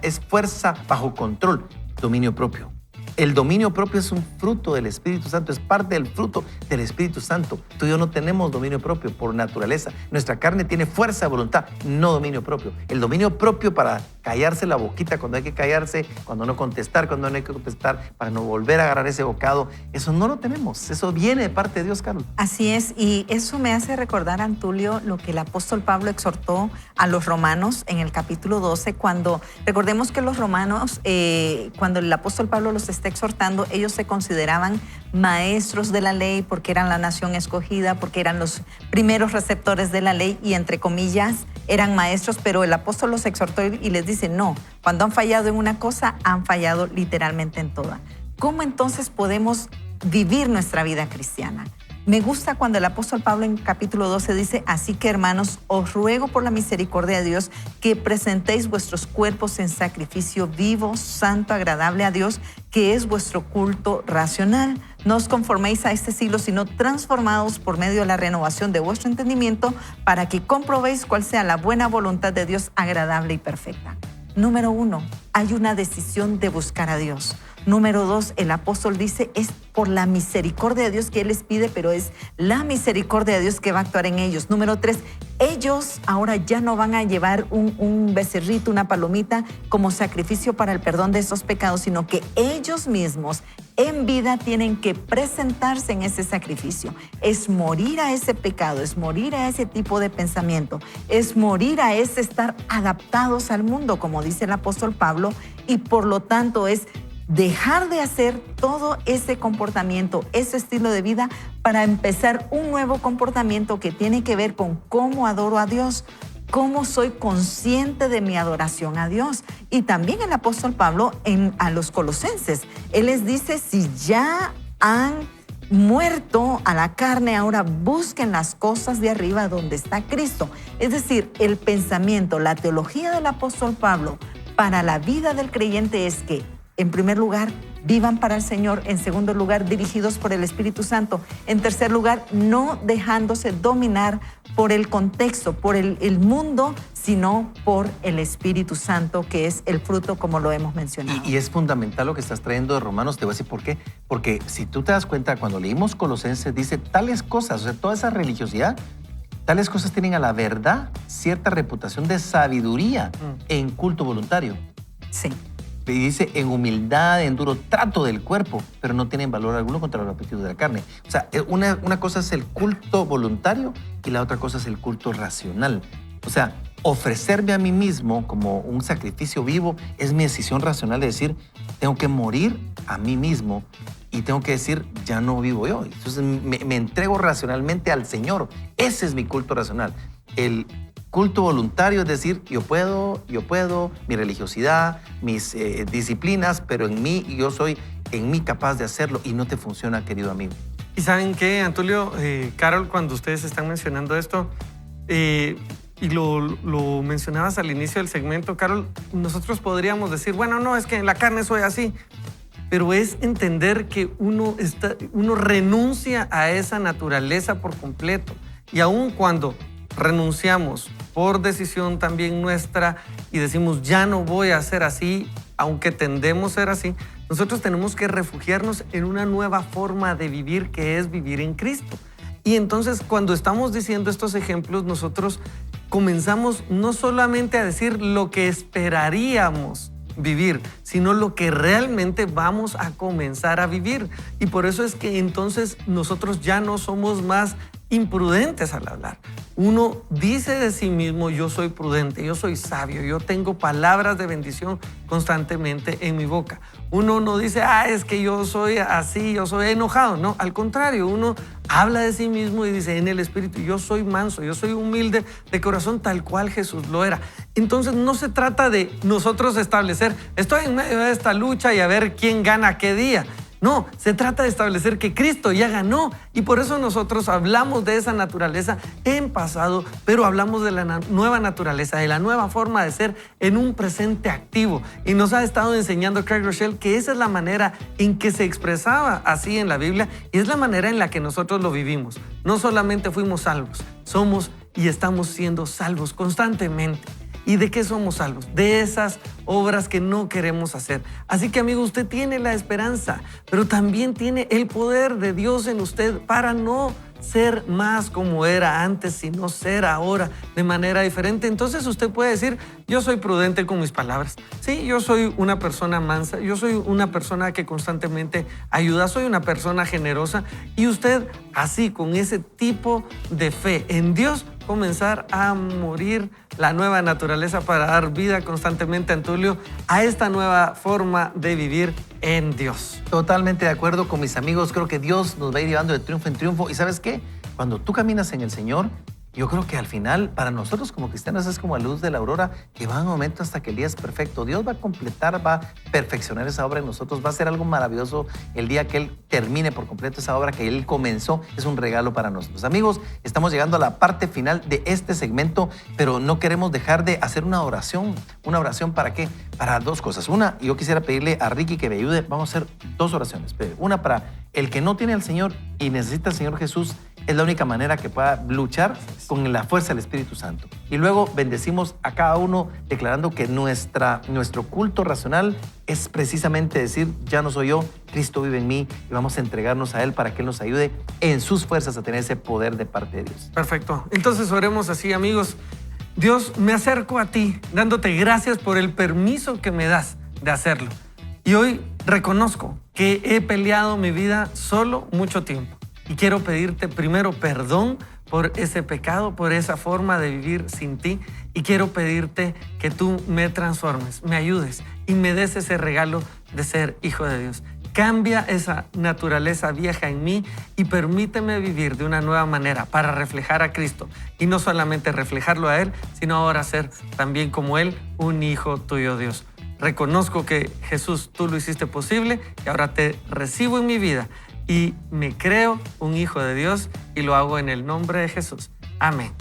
es fuerza bajo control, dominio propio. El dominio propio es un fruto del Espíritu Santo, es parte del fruto del Espíritu Santo. Tú y yo no tenemos dominio propio por naturaleza. Nuestra carne tiene fuerza de voluntad, no dominio propio. El dominio propio para callarse la boquita cuando hay que callarse, cuando no contestar, cuando no hay que contestar, para no volver a agarrar ese bocado, eso no lo tenemos. Eso viene de parte de Dios, Carlos. Así es, y eso me hace recordar, Antulio, lo que el apóstol Pablo exhortó a los romanos en el capítulo 12, cuando recordemos que los romanos, cuando el apóstol Pablo los está exhortando, ellos se consideraban maestros de la ley porque eran la nación escogida, porque eran los primeros receptores de la ley y entre comillas eran maestros, pero el apóstol los exhortó y les dice, no, cuando han fallado en una cosa, han fallado literalmente en toda. ¿Cómo entonces podemos vivir nuestra vida cristiana? Me gusta cuando el apóstol Pablo en capítulo 12 dice, así que hermanos, os ruego por la misericordia de Dios que presentéis vuestros cuerpos en sacrificio vivo, santo, agradable a Dios, que es vuestro culto racional. No os conforméis a este siglo, sino transformados por medio de la renovación de vuestro entendimiento para que comprobéis cuál sea la buena voluntad de Dios agradable y perfecta. Número 1, hay una decisión de buscar a Dios. Número 2, el apóstol dice, es por la misericordia de Dios que Él les pide, pero es la misericordia de Dios que va a actuar en ellos. Número 3, ellos ahora ya no van a llevar un becerrito, una palomita como sacrificio para el perdón de esos pecados, sino que ellos mismos en vida tienen que presentarse en ese sacrificio. Es morir a ese pecado, es morir a ese tipo de pensamiento, es morir a ese estar adaptados al mundo, como dice el apóstol Pablo, y por lo tanto es dejar de hacer todo ese comportamiento, ese estilo de vida para empezar un nuevo comportamiento que tiene que ver con cómo adoro a Dios, cómo soy consciente de mi adoración a Dios. Y también el apóstol Pablo a los colosenses, él les dice, si ya han muerto a la carne, ahora busquen las cosas de arriba donde está Cristo. Es decir, el pensamiento, la teología del apóstol Pablo para la vida del creyente es que, en primer lugar, vivan para el Señor. En segundo lugar, dirigidos por el Espíritu Santo. En tercer lugar, no dejándose dominar por el contexto, por el mundo, sino por el Espíritu Santo, que es el fruto, como lo hemos mencionado. Y es fundamental lo que estás trayendo de Romanos. Te voy a decir por qué. Porque si tú te das cuenta, cuando leímos Colosenses, dice tales cosas, o sea, toda esa religiosidad, tales cosas tienen a la verdad cierta reputación de sabiduría en culto voluntario. Sí. Y dice en humildad, en duro trato del cuerpo, pero no tienen valor alguno contra los apetitos de la carne. O sea, una cosa es el culto voluntario y la otra cosa es el culto racional. O sea, ofrecerme a mí mismo como un sacrificio vivo es mi decisión racional de decir, tengo que morir a mí mismo y tengo que decir, ya no vivo yo. Entonces me entrego racionalmente al Señor. Ese es mi culto racional. El Culto voluntario es decir, yo puedo, mi religiosidad, mis disciplinas, pero en mí, yo soy en mí capaz de hacerlo y no te funciona, querido amigo. ¿Y saben qué, Antulio? Carol, cuando ustedes están mencionando esto, y lo mencionabas al inicio del segmento, Carol, nosotros podríamos decir, bueno, no, es que en la carne soy así, pero es entender que uno renuncia a esa naturaleza por completo. Y aun cuando renunciamos por decisión también nuestra y decimos, ya no voy a ser así, aunque tendemos a ser así, nosotros tenemos que refugiarnos en una nueva forma de vivir, que es vivir en Cristo. Y entonces, cuando estamos diciendo estos ejemplos, nosotros comenzamos no solamente a decir lo que esperaríamos vivir, sino lo que realmente vamos a comenzar a vivir. Y por eso es que entonces nosotros ya no somos más imprudentes al hablar. Uno dice de sí mismo, yo soy prudente, yo soy sabio, yo tengo palabras de bendición constantemente en mi boca. Uno no dice, es que yo soy así, yo soy enojado. No, al contrario, uno habla de sí mismo y dice en el Espíritu, yo soy manso, yo soy humilde de corazón, tal cual Jesús lo era. Entonces no se trata de nosotros establecer, estoy en medio de esta lucha y a ver quién gana qué día. No, se trata de establecer que Cristo ya ganó, y por eso nosotros hablamos de esa naturaleza en pasado, pero hablamos de la nueva naturaleza, de la nueva forma de ser en un presente activo. Y nos ha estado enseñando Craig Groeschel que esa es la manera en que se expresaba así en la Biblia, y es la manera en la que nosotros lo vivimos. No solamente fuimos salvos, somos y estamos siendo salvos constantemente. ¿Y de qué somos salvos? De esas obras que no queremos hacer. Así que, amigo, usted tiene la esperanza, pero también tiene el poder de Dios en usted para no ser más como era antes, sino ser ahora de manera diferente. Entonces usted puede decir, yo soy prudente con mis palabras. Sí, yo soy una persona mansa, yo soy una persona que constantemente ayuda, soy una persona generosa. Y usted, así, con ese tipo de fe en Dios, comenzar a morir la nueva naturaleza para dar vida constantemente, Antulio, a esta nueva forma de vivir en Dios. Totalmente de acuerdo con mis amigos. Creo que Dios nos va a ir llevando de triunfo en triunfo. ¿Y sabes qué? Cuando tú caminas en el Señor, yo creo que al final, para nosotros como cristianos, es como la luz de la aurora que va en aumento hasta que el día es perfecto. Dios va a completar, va a perfeccionar esa obra en nosotros. Va a ser algo maravilloso el día que Él termine por completo esa obra que Él comenzó. Es un regalo para nosotros. Amigos, estamos llegando a la parte final de este segmento, pero no queremos dejar de hacer una oración. ¿Una oración para qué? Para dos cosas. Una, yo quisiera pedirle a Ricky que me ayude. Vamos a hacer dos oraciones. Una para el que no tiene al Señor y necesita al Señor Jesús. Es la única manera que pueda luchar con la fuerza del Espíritu Santo. Y luego bendecimos a cada uno declarando que nuestro culto racional es precisamente decir, ya no soy yo, Cristo vive en mí, y vamos a entregarnos a Él para que Él nos ayude en sus fuerzas a tener ese poder de parte de Dios. Perfecto. Entonces oremos así, amigos. Dios, me acerco a ti dándote gracias por el permiso que me das de hacerlo. Y hoy reconozco que he peleado mi vida solo mucho tiempo. Y quiero pedirte primero perdón por ese pecado, por esa forma de vivir sin ti. Y quiero pedirte que tú me transformes, me ayudes y me des ese regalo de ser hijo de Dios. Cambia esa naturaleza vieja en mí y permíteme vivir de una nueva manera para reflejar a Cristo. Y no solamente reflejarlo a Él, sino ahora ser también como Él, un hijo tuyo, Dios. Reconozco que Jesús, tú lo hiciste posible y ahora te recibo en mi vida. Y me creo un hijo de Dios y lo hago en el nombre de Jesús. Amén.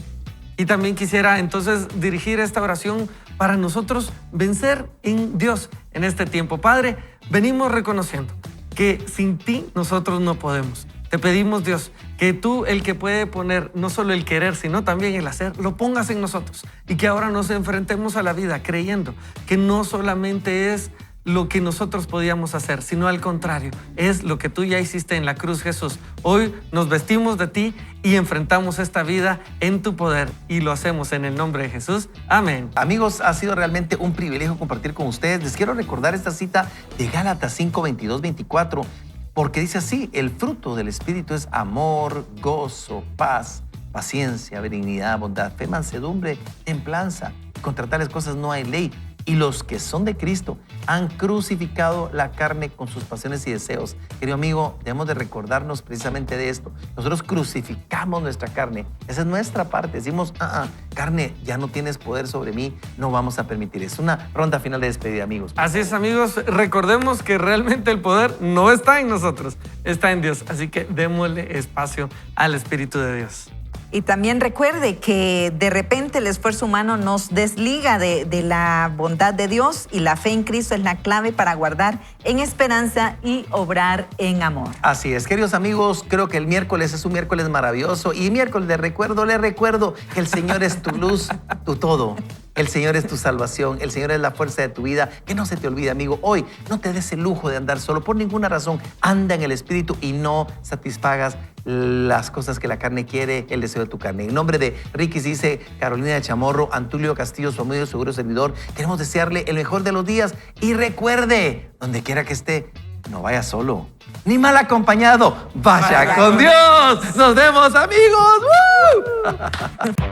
Y también quisiera entonces dirigir esta oración para nosotros vencer en Dios en este tiempo. Padre, venimos reconociendo que sin ti nosotros no podemos. Te pedimos, Dios, que tú, el que puede poner no solo el querer, sino también el hacer, lo pongas en nosotros. Y que ahora nos enfrentemos a la vida creyendo que no solamente es lo que nosotros podíamos hacer, sino al contrario, es lo que tú ya hiciste en la cruz, Jesús. Hoy nos vestimos de ti y enfrentamos esta vida en tu poder y lo hacemos en el nombre de Jesús. Amén. Amigos, ha sido realmente un privilegio compartir con ustedes. Les quiero recordar esta cita de Gálatas 5, 22, 24, porque dice así, el fruto del Espíritu es amor, gozo, paz, paciencia, benignidad, bondad, fe, mansedumbre, templanza. Contra tales cosas no hay ley. Y los que son de Cristo han crucificado la carne con sus pasiones y deseos. Querido amigo, debemos de recordarnos precisamente de esto. Nosotros crucificamos nuestra carne. Esa es nuestra parte. Decimos, carne, ya no tienes poder sobre mí, no vamos a permitir. Es una ronda final de despedida, amigos. Así es, amigos. Recordemos que realmente el poder no está en nosotros, está en Dios. Así que démosle espacio al Espíritu de Dios. Y también recuerde que de repente el esfuerzo humano nos desliga de la bondad de Dios, y la fe en Cristo es la clave para guardar en esperanza y obrar en amor. Así es, queridos amigos, creo que el miércoles es un miércoles maravilloso, y miércoles les recuerdo que el Señor es tu luz, tu todo. El Señor es tu salvación, el Señor es la fuerza de tu vida. Que no se te olvide, amigo, hoy no te des el lujo de andar solo por ninguna razón. Anda en el Espíritu y no satisfagas las cosas que la carne quiere, el deseo de tu carne. En nombre de Ricky, dice Carolina de Chamorro, Antulio Castillo, su amigo y seguro servidor, queremos desearle el mejor de los días, y recuerde, donde quiera que esté, no vaya solo, ni mal acompañado, vaya con Dios. Nos vemos, amigos. ¡Woo!